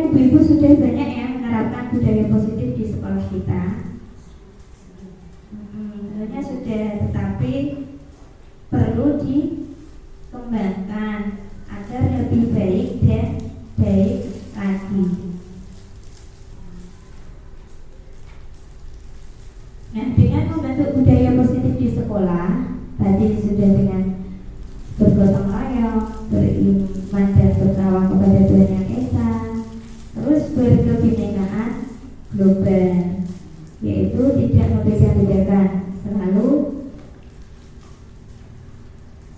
ibu-ibu sudah banyak yang menerapkan budaya positif di sekolah kita. Tentunya sudah, tetapi perlu dikembangkan agar lebih baik dan baik lagi. Nah, dengan membentuk budaya positif di sekolah, tadi sudah dengan bergotong royong, beriman dan bertakwa kepada Tuhan Yang Esa, terus berkebinekaan global, yaitu tidak membeda-bedakan,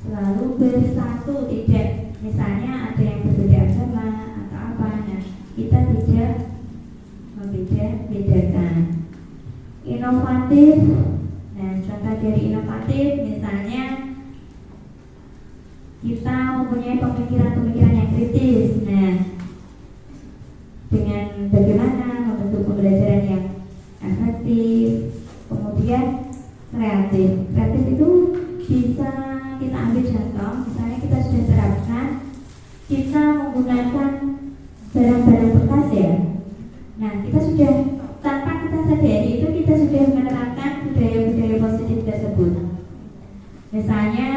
selalu bersatu, tidak misalnya ada yang berbeda agama atau apa, nah kita tidak membeda-bedakan. Inovatif, nah contoh dari inovatif misalnya kita mempunyai pemikiran-pemikiran yang kritis. Nah, dengan bagaimana membentuk pembelajaran yang efektif, kemudian kreatif. Kreatif itu bisa kita ambil contoh, misalnya kita sudah terapkan, kita menggunakan barang-barang bekas ya. Nah, kita sudah tanpa kita sadari itu kita sudah menerapkan budaya-budaya positif tersebut. Misalnya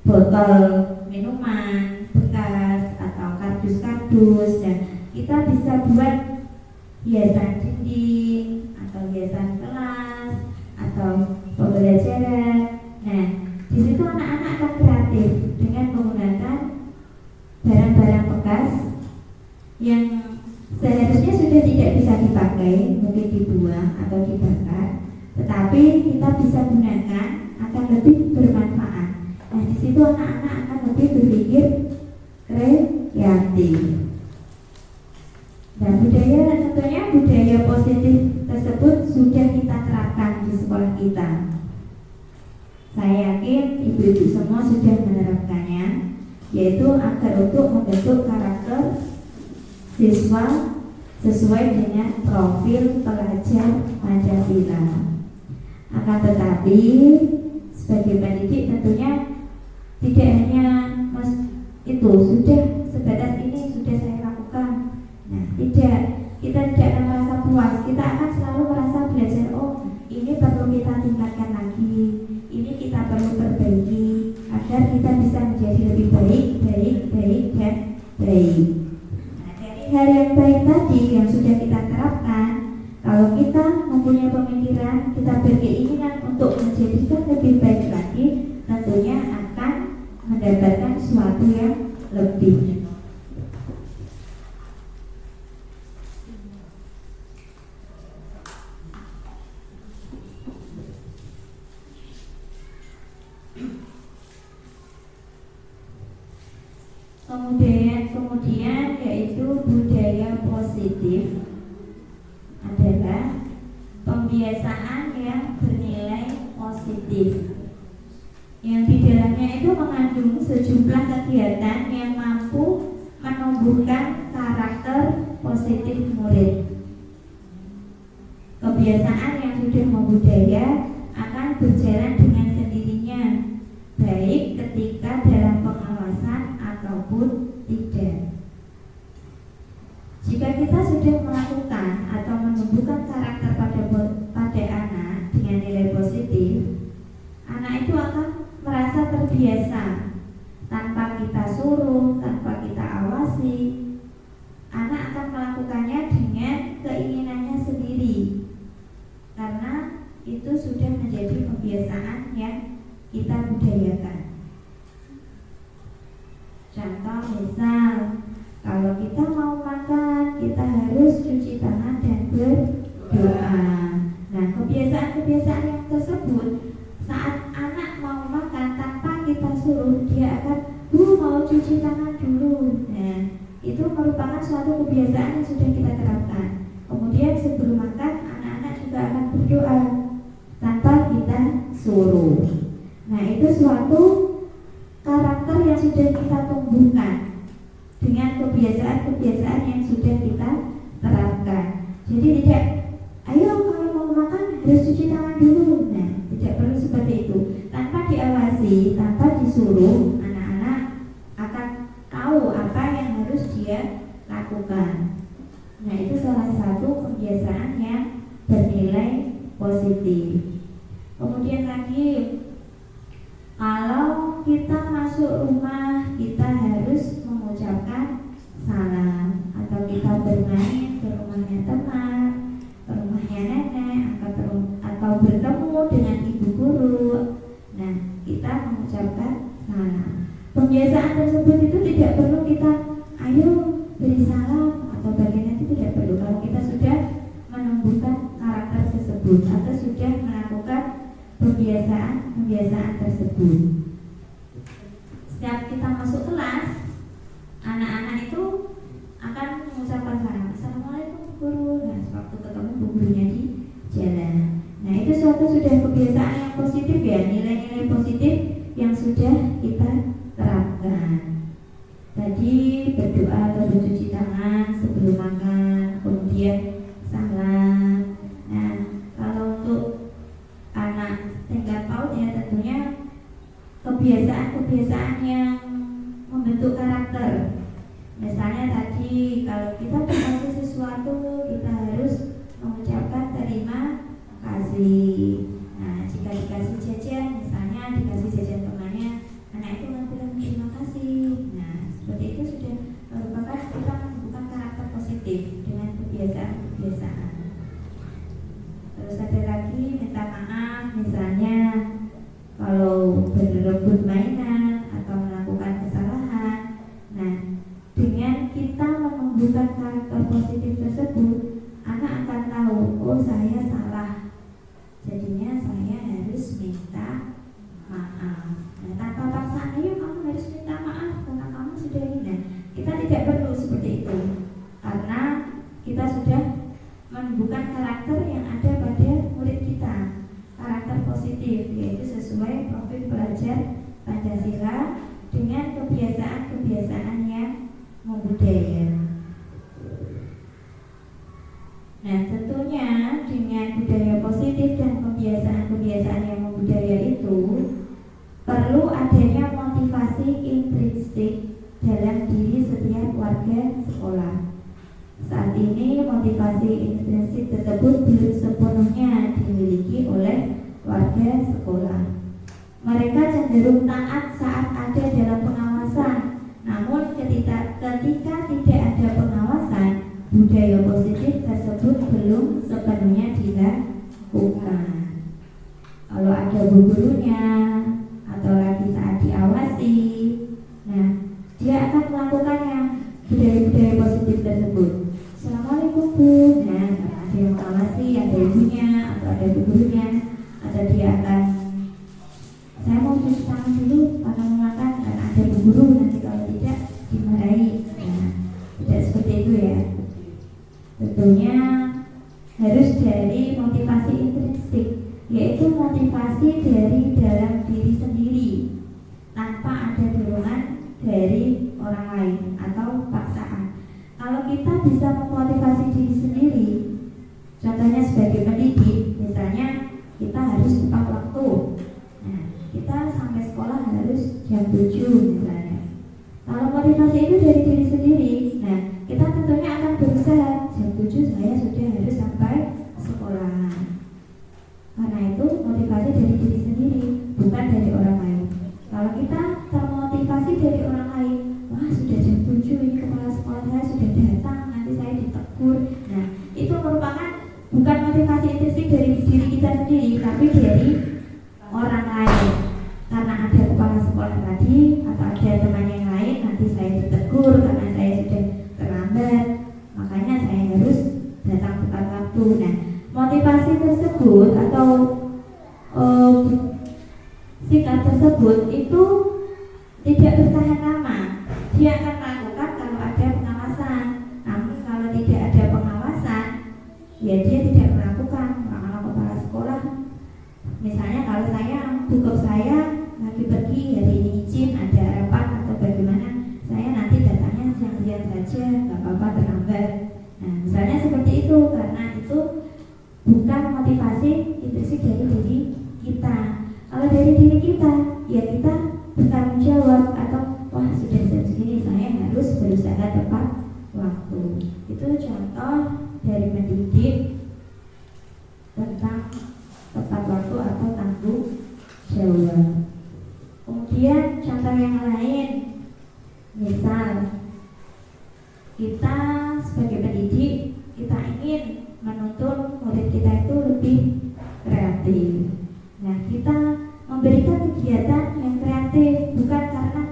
botol minuman bekas atau kardus-kardus, dan kita bisa buat hiasan dinding atau hiasan kelas atau pembelajaran. Nah, di situ anak-anak akan kreatif dengan menggunakan barang-barang bekas yang seharusnya sudah tidak bisa dipakai, mungkin dibuang atau dibakar, tetapi kita bisa gunakan akan lebih bermanfaat. Nah, di situ anak-anak akan lebih berpikir kreatif. Dan tentunya budaya positif tersebut sudah kita terapkan di sekolah kita. Saya yakin ibu-ibu semua sudah menerapkannya, yaitu agar untuk membentuk karakter siswa sesuai dengan profil pelajar Pancasila. Akan tetapi sebagai pendidik tentunya tidak hanya itu sudah sebatas ini sudah saya lakukan. Nah, tidak, kita tidak akan merasa puas. Kita akan selalu merasa belajar, oh ini perlu kita tingkatkan lagi, ini kita perlu perbaiki agar kita bisa menjadi lebih baik dan baik. Nah, dari hal yang baik tadi yang sudah kita terapkan, kalau kita mempunyai pemikiran, kita berkeinginan untuk menjadikan lebih baik lagi, tentunya akan mendapatkan sesuatu yang lebih. Kemudian yaitu positif, yang di dalamnya itu mengandung sejumlah kegiatan yang mampu menumbuhkan karakter positif murid. Kebiasaan yang sudah membudaya akan berjalan dengan sendirinya, baik ketika dalam pengawasan ataupun tidak. Jika kita sudah melakukan atau menumbuhkan karakter pada anak dengan nilai positif, anak itu akan merasa terbiasa tanpa kita suruh, tanpa kita awasi. Anak akan melakukannya dengan keinginannya sendiri, karena itu sudah menjadi kebiasaan yang kita budayakan. Contoh misal, kalau kita mau makan, kita harus cuci tangan dan berdoa. Nah, kebiasaan-kebiasaan yang tersebut, saat anak mau makan tanpa kita suruh, dia akan mau cuci tangan dulu. Nah, itu merupakan suatu kebiasaan yang sudah kita terapkan. Kemudian sebelum makan, anak-anak juga akan berdoa tanpa kita suruh. Nah, itu suatu karakter yang sudah kita tumbuhkan dengan kebiasaan-kebiasaan yang sudah kita terapkan. Jadi tidak, ayo kalau mau makan harus cuci tangan dulu. Nah, tidak perlu seperti itu. Tanpa diawasi, tanpa disuruh, anak-anak akan tahu apa yang harus dia lakukan. Nah, itu salah satu kebiasaan yang bernilai positif. Kemudian lagi, kalau kita masuk rumah, kita harus mengucapkan salam. Atau kita bermain ke rumahnya teman, ke rumahnya nenek, atau bertemu dengan ibu guru. Nah, kita mengucapkan salam. Kebiasaan tersebut itu tidak perlu kita ayo beri salam atau bagian itu tidak perlu. Kalau kita sudah menumbuhkan karakter tersebut atau sudah melakukan kebiasaan tersebut. Setiap kita masuk kelas, anak-anak itu akan mengucapkan salam. Assalamualaikum guru. Nah, waktu ketemu bu gurunya di jalan. Nah, itu suatu sudah kebiasaan yang positif ya, nilai-nilai positif yang sudah kita terapkan. Tadi berdoa atau bercuci tangan sebelum makan, kemudian salam. Nah, kalau untuk anak tingkat PAUD ya tentunya kebiasaan-kebiasaan yang membentuk karakter. Misalnya tadi kalau kita dikasih sesuatu, kita harus mengucapkan terima kasih. Nah, jika dikasih jajan, misalnya dikasih jajan temannya, anak itu akan bilang terima kasih. Nah, seperti itu sudah merupakan kita menumbuhkan karakter positif dengan kebiasaan-kebiasaan. Terus ada lagi minta maaf, misalnya kalau berebut mainan atau melakukan kesalahan. Nah, dengan kita menumbuhkan karakter positif tersebut, anak akan tahu, oh saya salah, jadinya saya harus minta maaf. Nah, tanpa paksaan, ayo kamu harus minta maaf karena kamu sudah ini. Nah, kita tidak perlu seperti itu, karena kita sudah menumbuhkan karakter yang ada pada murid kita, karakter positif, yaitu sesuai profil pelajar Pancasila dengan kebiasaan-kebiasaan yang membudaya. Nah, tentunya dengan budaya positif dan kebiasaan-kebiasaan yang membudaya itu perlu adanya motivasi intrinsik dalam diri setiap warga sekolah. Saat ini motivasi intrinsik tersebut belum sepenuhnya dimiliki oleh warga sekolah. Mereka cenderung taat saat ada dalam pengawasan, namun ketika tidak ada pengawasan, budaya positif tersebut belum sepenuhnya dilakukan. Kalau ada bu gurunya atau lagi saat diawasi, nah dia akan melakukannya budaya-budaya positif tersebut. Assalamualaikum bu. Nah, ada yang mengawasi, ada ibunya atau ada bu gurunya, atau dia akan saya mau cuci tangan dulu karena mau makan, karena ada bu guru, nanti kalau tidak dimarahi. Nah, tidak seperti itu ya. Tentunya harus dari motivasi intrinsik. yaitu motivasi dari dalam diri sendiri tanpa ada dorongan dari orang lain atau paksaan. Kalau kita bisa memotivasi diri sendiri, contohnya sebagai pendidik, misalnya kita harus tepat waktu. Nah, kita sampai sekolah harus jam 7 misalnya. Kalau motivasi itu dari diri sendiri, nah kita tentunya akan berusaha jam 7 saya sudah harus sampai sekolah. Karena itu motivasi dari diri sendiri, bukan dari orang lain. Kalau kita termotivasi dari orang lain, wah sudah jam 7 ini kepala sekolah saya sudah datang, nanti saya ditegur. Nah, itu merupakan bukan motivasi intrinsik dari diri kita sendiri, tapi dari orang lain. Karena ada kepala sekolah tadi atau ada teman yang lain, nanti saya ditegur karena saya sudah terlambat, makanya saya harus datang tepat waktu. Nah, motivasi tersebut atau sikap tersebut itu tidak bertahan lama. Dia akan melakukan kalau ada pengawasan. Namun kalau tidak ada pengawasan, ya dia tidak melakukan. Kalau kepala sekolah, misalnya kalau bokap saya lagi pergi hari ini izin ada rapat atau bagaimana, saya nanti datangnya siang-siang saja, nggak apa-apa terlambat. Nah, misalnya seperti itu, karena itu bukan motivasi intrinsik dari diri kita. Kalau dari diri kita, ya kita bertanggung jawab atau wah sudah jam segini saya harus berusaha tepat waktu. Itu contoh dari mendidik tentang tepat waktu atau tanggung jawab. Kemudian contoh yang lain, misal kita sebagai pendidik, kita ingin menuntun murid kita itu lebih kreatif. Nah, kita memberikan kegiatan yang kreatif bukan karena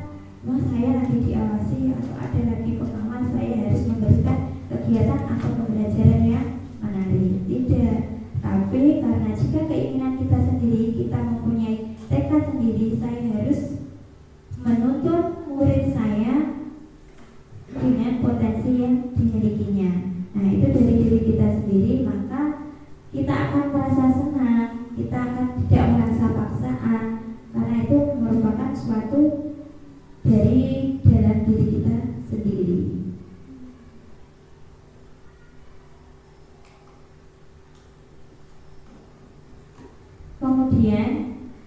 wah saya lagi diawasi atau ada lagi pengawas, saya harus memberikan kegiatan atau pembelajaran yang menarik. Tidak, tapi karena jika keinginan kita sendiri, kita mempunyai tekad sendiri, saya harus menuntun murid saya dengan potensi yang dimilikinya. Nah, itu dari diri kita sendiri, maka kita akan merasa senang, kita akan tidak merasa paksaan, karena itu merupakan suatu dari dalam diri kita sendiri. Kemudian,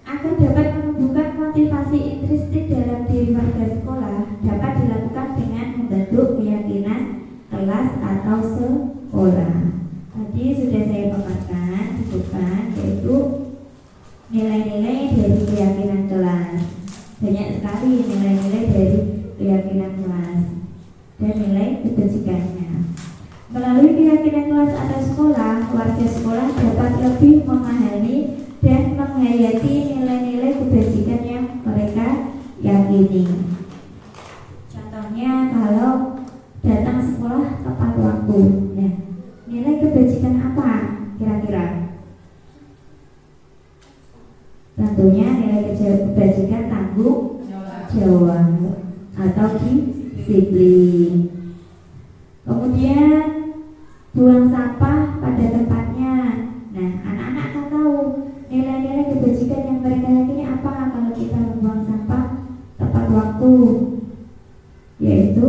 agar dapat menumbuhkan motivasi intrinsik dalam diri warga sekolah, dapat dilakukan dengan membentuk keyakinan kelas atau sekolah. Tadi sudah saya paparkan di depan, yaitu nilai-nilai dari keyakinan kelas. Banyak sekali nilai-nilai dari keyakinan kelas dan nilai kebajikannya. Melalui keyakinan kelas atau sekolah, warga sekolah dapat lebih memahami dan menghayati nilai-nilai kebajikan yang mereka yakini. Contohnya kalau datang sekolah tepat waktu. Nah, nilai kebajikan apa kira-kira? Tentunya nilai kebajikan tanggung jawab atau disiplin. Kemudian buang sampah pada tempatnya. Nah, anak-anak akan tahu nilai-nilai kebajikan yang mereka yakini apa kalau kita membuang sampah tepat waktu, yaitu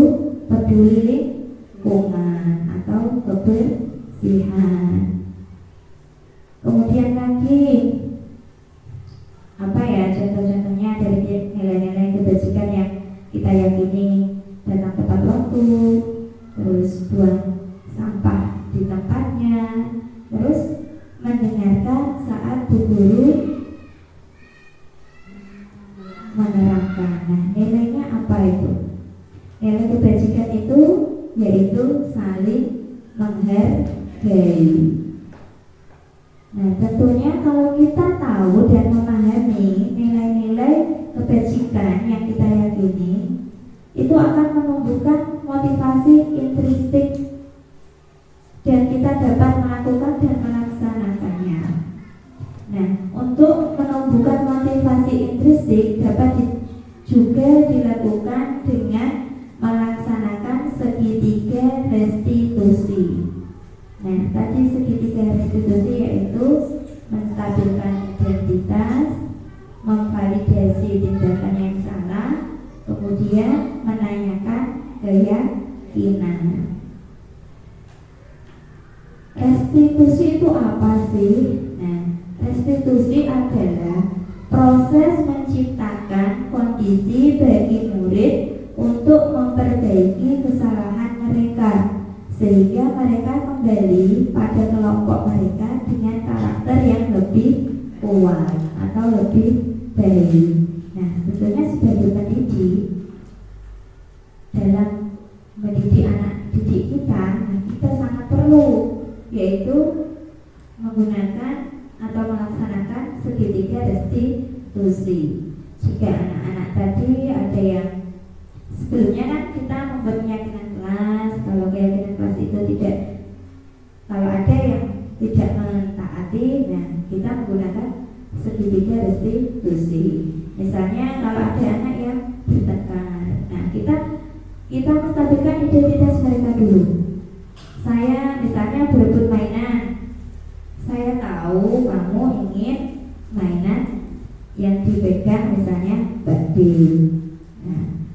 peduli lingkungan atau kebersihan. Kemudian lagi apa ya contoh-contohnya dari nilai-nilai kebajikan yang kita yakini? Datang tepat waktu, terus buang sampah di tempatnya, terus mendengarkan saat bu guru menerangkan. Nah, nilainya apa itu? Nilai kebajikan itu yaitu saling menghargai. Nah, tentunya kalau kita tahu dan memahami nilai-nilai kebajikan yang kita yakini, itu akan menumbuhkan motivasi intrinsik dan kita dapat melakukan dan melaksanakannya. Nah, untuk menumbuhkan motivasi intrinsik dapat juga dilakukan dengan melaksanakan segitiga restitusi. Nah, tadi segitiga restitusi yaitu menstabilkan identitas, memvalidasi tindakan yang salah, kemudian menanyakan keyakinan. Restitusi itu apa sih? Nah, restitusi adalah proses menciptakan kondisi bagi murid untuk memperbaiki kesalahan mereka sehingga mereka kembali pada kelompok mereka dengan karakter yang lebih kuat atau lebih baik. Nah, tentunya sebagai pendidik dalam mendidik anak didik kita, kita sangat perlu yaitu menggunakan atau melaksanakan segitiga restitusi. Jika anak-anak tadi ada yang sebelumnya kan kita membuat keyakinan kelas, kalau keyakinan kelas itu tidak, kalau ada yang tidak mentaati, nah kita menggunakan segitiga restitusi. Misalnya kalau ada anak yang bertengkar, nah kita menstabilkan identitas mereka dulu. Saya misalnya berebut mainan, saya tahu kamu ingin mainan yang dipegang misalnya Barbie. Nah,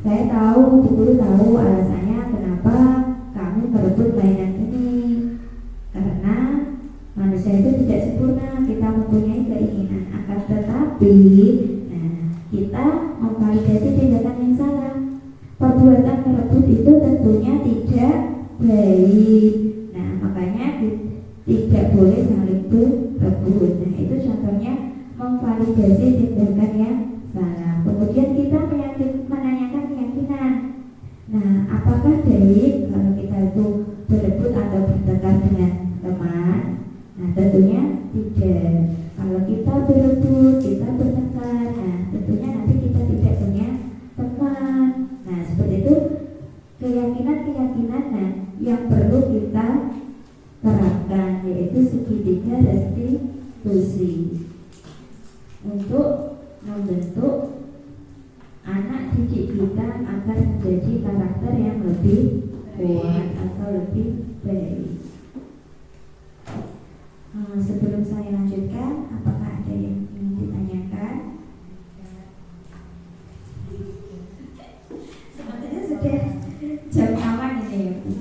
saya tahu, Bu Guru tahu alasannya kenapa kamu merebut mainan ini. Karena manusia itu tidak sempurna, kita mempunyai keinginan. Akan tetapi, nah, kita memvalidasi tindakan yang salah. Perbuatan merebut itu tentunya tidak baik. Nah, makanya tidak boleh saling berebut. Nah, itu contohnya memvalidasi tindakan yang salah. Kemudian kita menanyakan keyakinan. Nah, apakah baik kalau kita itu berebut atau bertengkar dengan teman? Nah, tentunya tidak. Kalau kita berebut, kita bertengkar, nah tentunya nanti kita tidak punya teman. Nah, seperti itu keyakinan-keyakinan yang perlu kita terapkan, yaitu segitiga restitusi untuk membentuk anak didik kita agar menjadi karakter yang lebih kuat atau lebih baik. Sebelum saya lanjutkan, apakah ada yang ingin ditanyakan? Sepertinya sudah jam awan ini ya, Bu.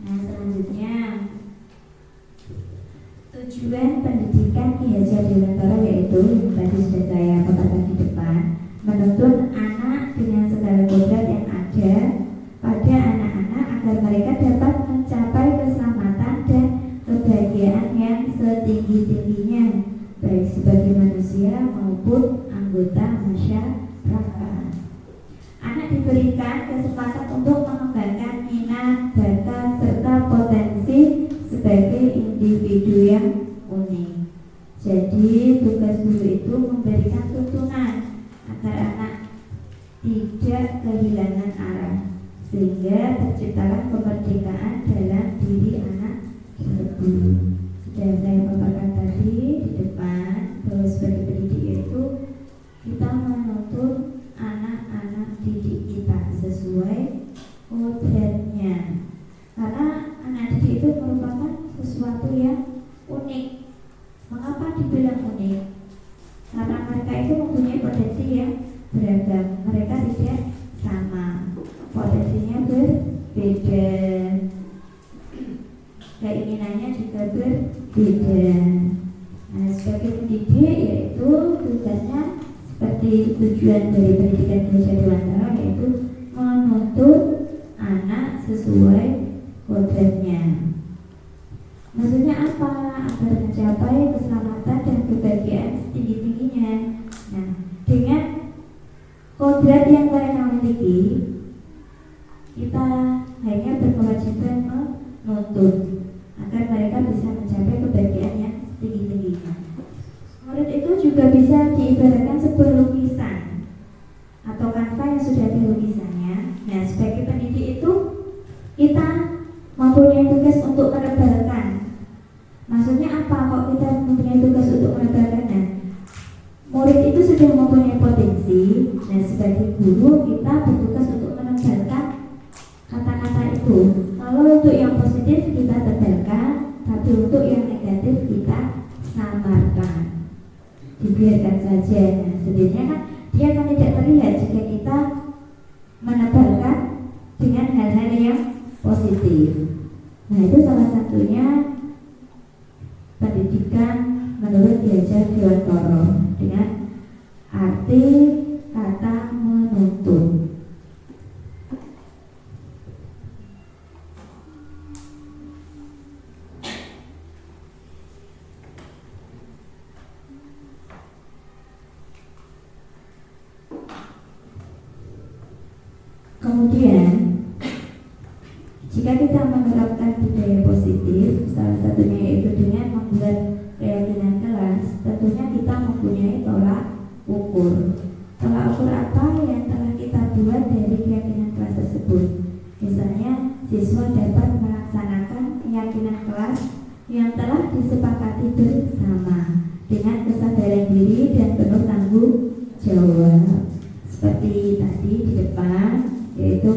Nah, selanjutnya tujuan pendidikan Ki Haji Abdillah yaitu yang tadi sudah saya katakan di depan, menuntun anak dengan segala kodrat yang ada pada anak-anak agar mereka dapat mencapai keselamatan dan kebahagiaan yang setinggi-tingginya, baik sebagai manusia maupun anggota masyarakat. Anak diberikan kesempatan untuk mengembangkan minat, bakat, serta potensi sebagai individu yang unik. Jadi tugas guru itu memberikan tuntunan agar anak tidak kehilangan arah, sehingga terciptakan kemerdekaan dalam diri anak tersebut. Sudah saya paparkan tadi di depan bahwa sebagai pendidik yaitu kita menuntun anak-anak didik kita sesuai kodratnya, karena anak didik itu merupakan sesuatu yang unik. Mengapa dibilang unik? Karena mereka itu mempunyai potensi yang beragam, mereka tidak sama, potensinya berbeda, keinginannya juga berbeda. Nah, sebagai pendidik yaitu tugasnya seperti tujuan dari pendidikan Indonesia Dewantara, yaitu menuntun anak sesuai kodratnya. Maksudnya apa? Agar mencapai keselamatan dan kebahagiaan setinggi-tingginya. Nah, dengan kodrat yang mereka miliki, kita hanya berkewajiban menuntun agar mereka bisa mencapai kebahagiaan yang setinggi-tingginya. Murid itu juga bisa diibaratkan sebuah lukisan atau kanva yang sudah ada lukisannya. Nah, sebagai pendidik itu kita mempunyai tugas untuk menebalkan. Maksudnya apa? Kok kita mempunyai tugas untuk menebalkan? Nah, murid itu sudah mempunyai potensi posisi. Nah, sebagai guru kita bertugas untuk menebalkan kata-kata itu. Kalau untuk yang positif kita tebalkan, tapi untuk yang negatif kita samarkan, dibiarkan saja. Nah, sebenarnya kan dia akan tidak terlihat jika kita menebalkan dengan hal-hal yang positif. Nah, itu salah satunya pendidikan menurut Ki Hajar Dewantara dengan arti kata menuntun. Kemudian, jika kita menerapkan budaya positif, salah satunya yaitu dengan membuat keyakinan kelas, tentunya kita mempunyai tolak ukur. Tolak ukur apa yang telah kita buat dari keyakinan kelas tersebut? Misalnya, siswa dapat melaksanakan keyakinan kelas yang telah disepakati bersama dengan kesadaran diri dan penuh tanggung jawab. Seperti tadi di depan, yaitu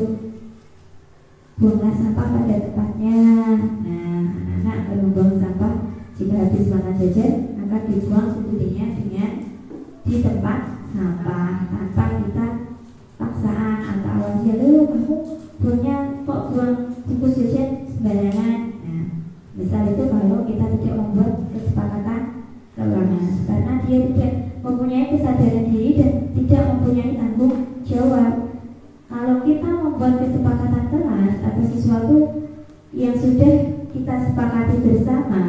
buanglah sampah pada tempatnya. Nah, anak-anak akan membuang sampah jika habis makan jajan akan dibuang sendirinya dengan di tempat sampah tanpa kita paksaan atau awas ya, kamu buangnya kok buang bungkus jajan sembarangan. Nah, misal itu kalau kita tidak membuat kesepakatan kelas, karena dia tidak mempunyai kesadaran diri dan tidak mempunyai tanggung jawab. Kalau kita membuat kesepakatan kelas atau sesuatu yang sudah kita sepakati bersama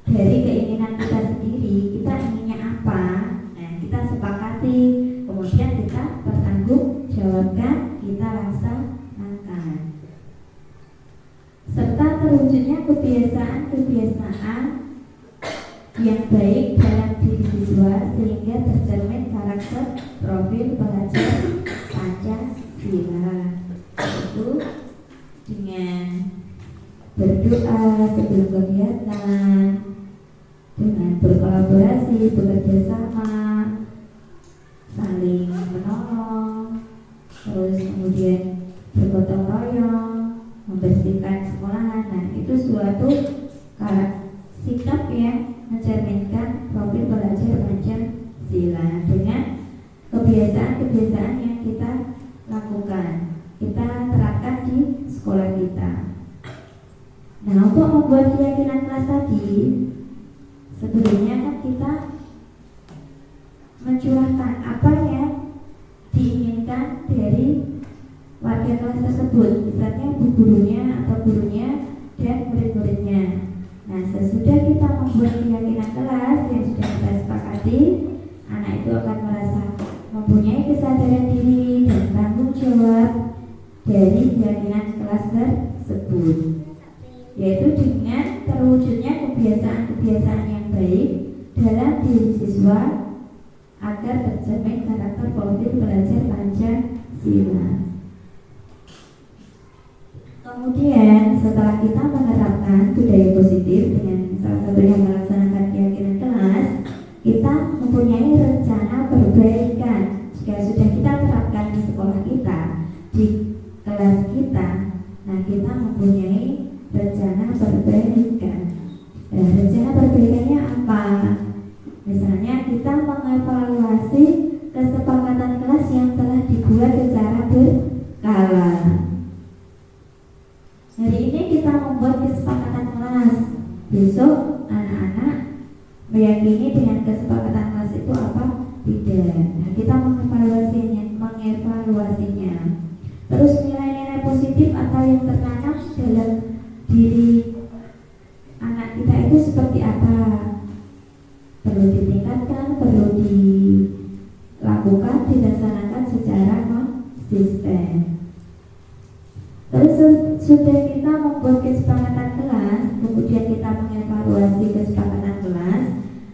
dari keinginan kita sendiri, kita inginnya apa, nah kita sepakati, kemudian kita bertanggung jawabkan, kita laksanakan, serta terwujudnya kebiasaan yang baik dalam diri siswa sehingga tercermin karakter profil pelajar Pancasila, itu dengan berdoa sebelum kegiatan, dengan berkolaborasi, bekerja sama, saling menolong, terus kemudian bergotong royong, membersihkan sekolahan. Nah, itu suatu sikap yang mencerminkan profil pelajar Pancasila dengan kebiasaan-kebiasaan yang kita lakukan, kita terapkan di sekolah kita. Nah, untuk membuat keyakinan kelas tadi, sebelumnya kan kita mencurahkan apa yang diinginkan dari warga kelas tersebut, misalnya bu gurunya atau gurunya dan murid-muridnya. Nah, sesudah kita membuat keyakinan kelas yang sudah kita sepakati, anak itu akan merasa mempunyai kesadaran diri dan tanggung jawab dari keyakinan kelas tersebut, yaitu dengan terwujudnya kebiasaan-kebiasaan yang baik dalam diri siswa agar tercermin karakter profil pelajar Pancasila. Kemudian setelah kita menerapkan budaya positif dengan salah satunya melaksanakan keyakinan kelas, kita mempunyai rencana perbaikan. Jika sudah kita terapkan di sekolah kita, di kelas kita, nah kita mempunyai rencana perbaikan. Nah, rencana perbaikannya apa? Misalnya kita mengevaluasi kesepakatan kelas yang telah dibuat secara berkala. Hari ini kita membuat kesepakatan kelas, besok anak-anak meyakini dengan kesepakatan kelas itu apa? Tidak. Nah, kita mengevaluasinya. Terus nilai-nilai positif atau yang tertanam dalam diri anak kita itu seperti apa? Perlu ditingkatkan, perlu dilakukan, dilaksanakan secara konsisten. Terus sudah kita membuat kesepakatan kelas, kemudian kita mengevaluasi kesepakatan kelas,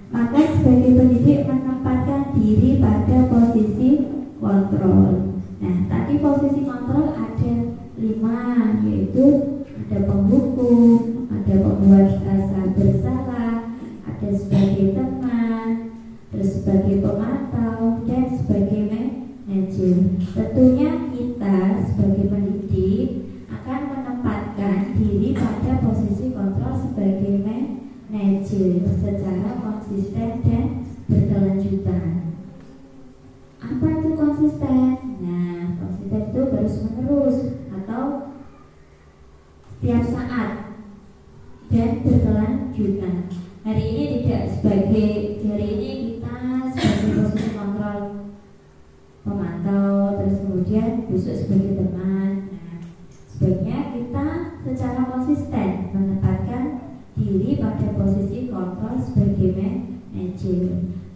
maka sebagai pendidik menempatkan diri pada posisi kontrol. Nah, tadi posisi kontrol ada 5, yaitu ada penghukum, ada pembuat rasa bersalah, ada sebagai teman, terus sebagai pemantau, dan sebagai sebagai hari ini kita sebagai posisi kontrol pemantau, terus kemudian besok sebagai teman. Nah, sebaiknya kita secara konsisten menempatkan diri pada posisi kontrol sebagai manajer.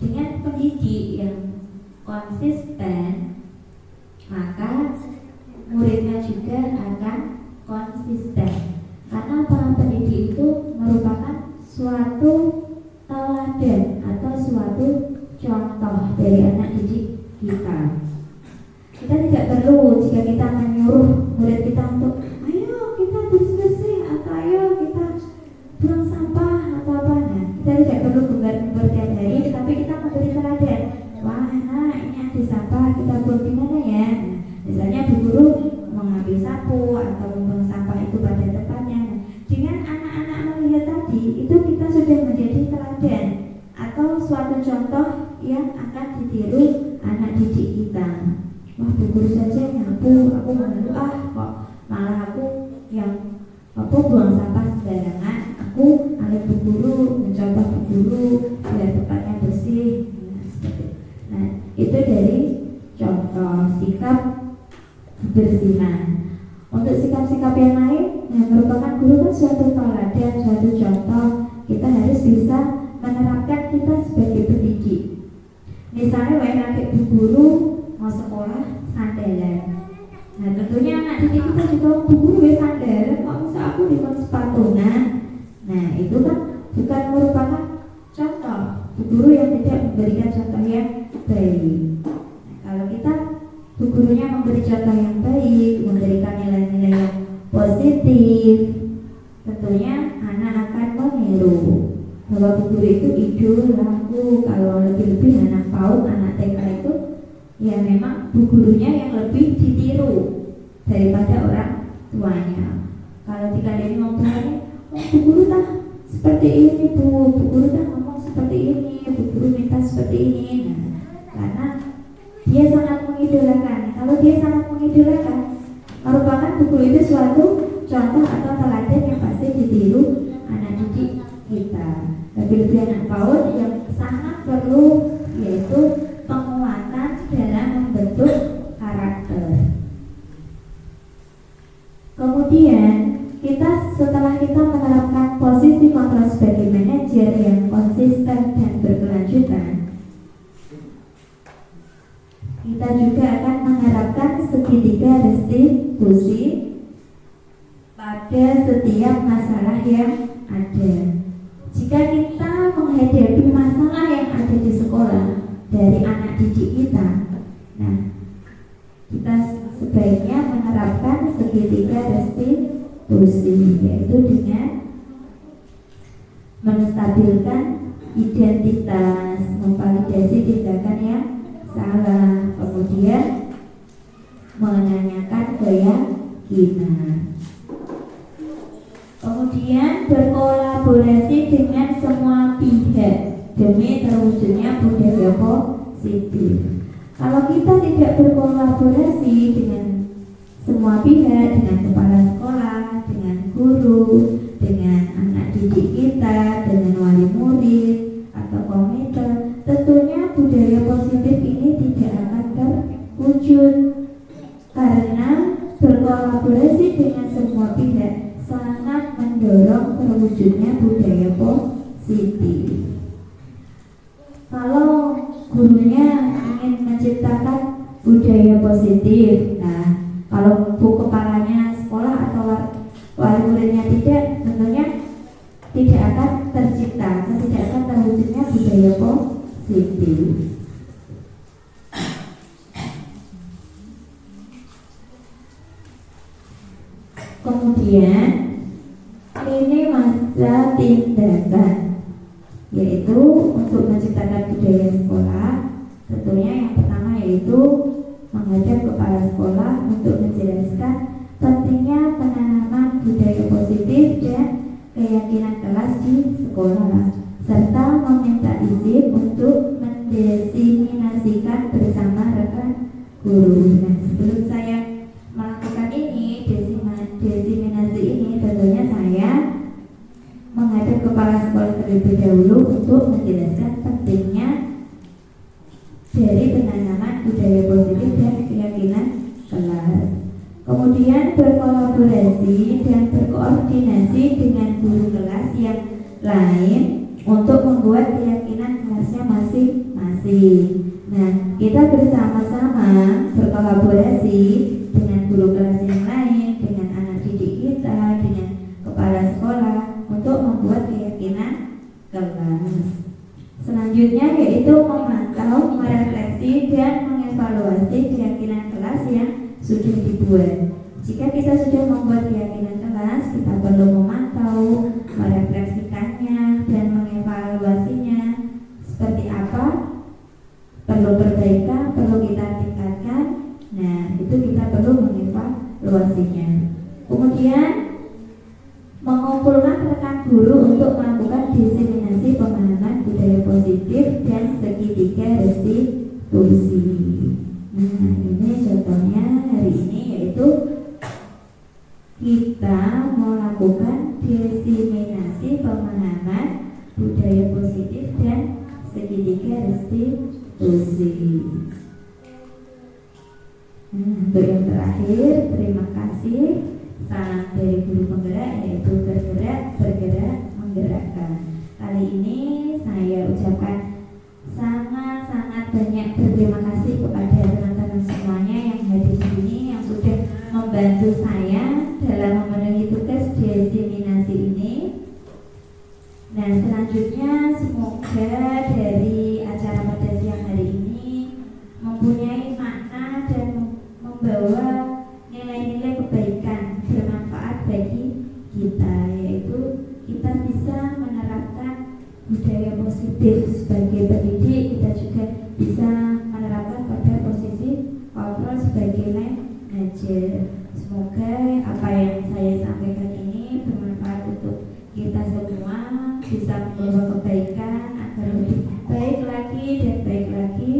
Dengan pendidik yang konsisten, maka muridnya juga akan konsisten. Karena para pendidik itu merupakan suatu teladan atau suatu contoh dari anak didik kita. Kita tidak perlu jika kita menyuruh murid kita untuk ayo kita bersih-bersih atau ayo kita buang sampah atau apa. Nah, kita tidak perlu gembar-gembar tiap hari, tapi kita memberi teladan. Wah, nah ini ada sampah, kita buang di mana ya? Nah, misalnya bu guru mengambil sapu atau membuang sampah itu pada tempatnya. Nah, dengan anak-anak melihat tadi, itu kita sudah menjadi teladan atau suatu contoh yang akan ditiru anak didik kita. Wah, bu guru saja nyapu, aku malu kok malah aku yang buang sampah sembarangan. Aku oleh bu guru mencontoh bu guru biar tempatnya bersih. Nah, seperti itu. Nah, itu dari contoh sikap kebersihan. Untuk sikap-sikap yang lain yang merupakan guru kan suatu teladan, suatu contoh. Kita harus bisa menerapkan kita sebagai pendidik. Misalnya anak bu guru mau sekolah sandalan. Nah, tentunya anak didik kita juga bu guru sandalan kok bisa aku dikon sepatu. Nah, itu kan bukan merupakan contoh. Bu guru yang tidak memberikan contoh yang baik. Nah, kalau kita bu gurunya memberi contoh yang baik, memberikan nilai-nilai yang positif, tentunya anak akan meniru bahwa bu guru itu idolaku. Kalau lebih-lebih anak PAUD, anak TK itu ya memang bu gurunya yang lebih ditiru daripada orang tuanya. Kalau dikandani orang tuanya, oh, bu guru tak seperti ini bu guru tak ngomong seperti ini, bu guru minta seperti ini. Nah, karena dia sangat mengidolakan. Kalau dia sangat mengidolakan, merupakan bu guru itu suatu contoh atau teladan yang pasti ditiru anak didik kita. Lebih-lebih anak PAUD yang sangat perlu yaitu penguatan dalam membentuk karakter. Kemudian kita setelah kita menerapkan posisi kontrol sebagai manajer yang konsisten dan berkelanjutan, kita juga akan menerapkan segitiga restitusi pada setiap masalah yang ada. Jika kita menghadapi masalah yang ada di sekolah dari anak didik kita, nah, kita sebaiknya menerapkan segitiga restitusi, yaitu dengan menstabilkan identitas, memvalidasi tindakan yang salah, kemudian menanyakan keyakinan, kemudian berkolaborasi dengan semua pihak demi terwujudnya budaya positif. Kalau kita tidak berkolaborasi dengan semua pihak, dengan kepala sekolah, dengan guru, dengan anak didik kita, dengan wali murid atau komite, tentunya budaya positif ini tidak akan terwujud. Karena berkolaborasi dengan semua pihak sangat mendorong terwujudnya budaya positif. Kalau gurunya ingin menciptakan budaya positif, nah, kalau bu kepalanya sekolah atau wali muridnya tidak, tentunya tidak akan tercipta atau tidak akan terwujudnya budaya positif. Kemudian ini masa tindakan, yaitu untuk menciptakan budaya sekolah. Tentunya yang pertama yaitu menghadap kepala sekolah untuk menjelaskan pentingnya penanaman budaya positif dan keyakinan kelas di sekolah, serta meminta izin untuk mendiseminasikan bersama rekan guru. Nah, sebelum saya melakukan ini, diseminasi ini, tentunya saya menghadap kepala sekolah terlebih dahulu untuk menjelaskan berkolaborasi dan berkoordinasi dengan guru kelas yang lain untuk membuat keyakinan kelasnya masing-masing. Nah, kita bersama-sama berkolaborasi dengan guru kelas yang lain, dengan anak didik kita, dengan kepala sekolah untuk membuat keyakinan kelas. Selanjutnya yaitu memantau, merefleksi, dan mengevaluasi keyakinan kelas yang sudah dibuat. Jika kita sudah membuat keyakinan kelas, kita perlu memantau, merefleksikannya, dan mengevaluasinya. Seperti apa? Perlu perbaikan, perlu kita tingkatkan. Nah, itu kita perlu mengevaluasinya. Kemudian mengumpulkan rekan guru untuk melakukan diseminasi pemahaman budaya positif dan segitiga restitusi. Nah, ini contohnya hari ini yaitu kita melakukan diseminasi pemahaman budaya positif dan segitiga restitusi. Untuk yang terakhir, terima kasih. Salam dari guru penggerak yaitu bergerak, bergerak, menggerakkan. Kali ini saya ucapkan sangat-sangat banyak berterima kasih kepada teman-teman semuanya yang hadir di sini, yang sudah membantu saya dalam memenuhi tugas diseminasi ini. Nah, selanjutnya semoga dari acara pada siang hari ini mempunyai makna dan membawa nilai-nilai kebaikan bermanfaat bagi kita, yaitu kita bisa menerapkan budaya positif sebagai pendidik, kita juga bisa menerapkan pada posisi kontrol sebagai manajer. Semoga apa yang saya sampaikan ini bermanfaat untuk kita semua, bisa membawa kebaikan agar lebih baik lagi dan baik lagi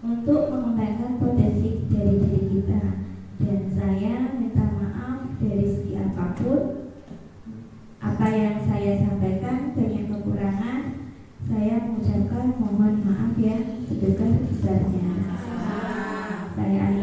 untuk mengembangkan potensi dari diri kita. Dan saya minta maaf dari segi apapun apa yang saya sampaikan banyak kekurangan, saya mengucapkan mohon maaf yang sebesar-besarnya. Saya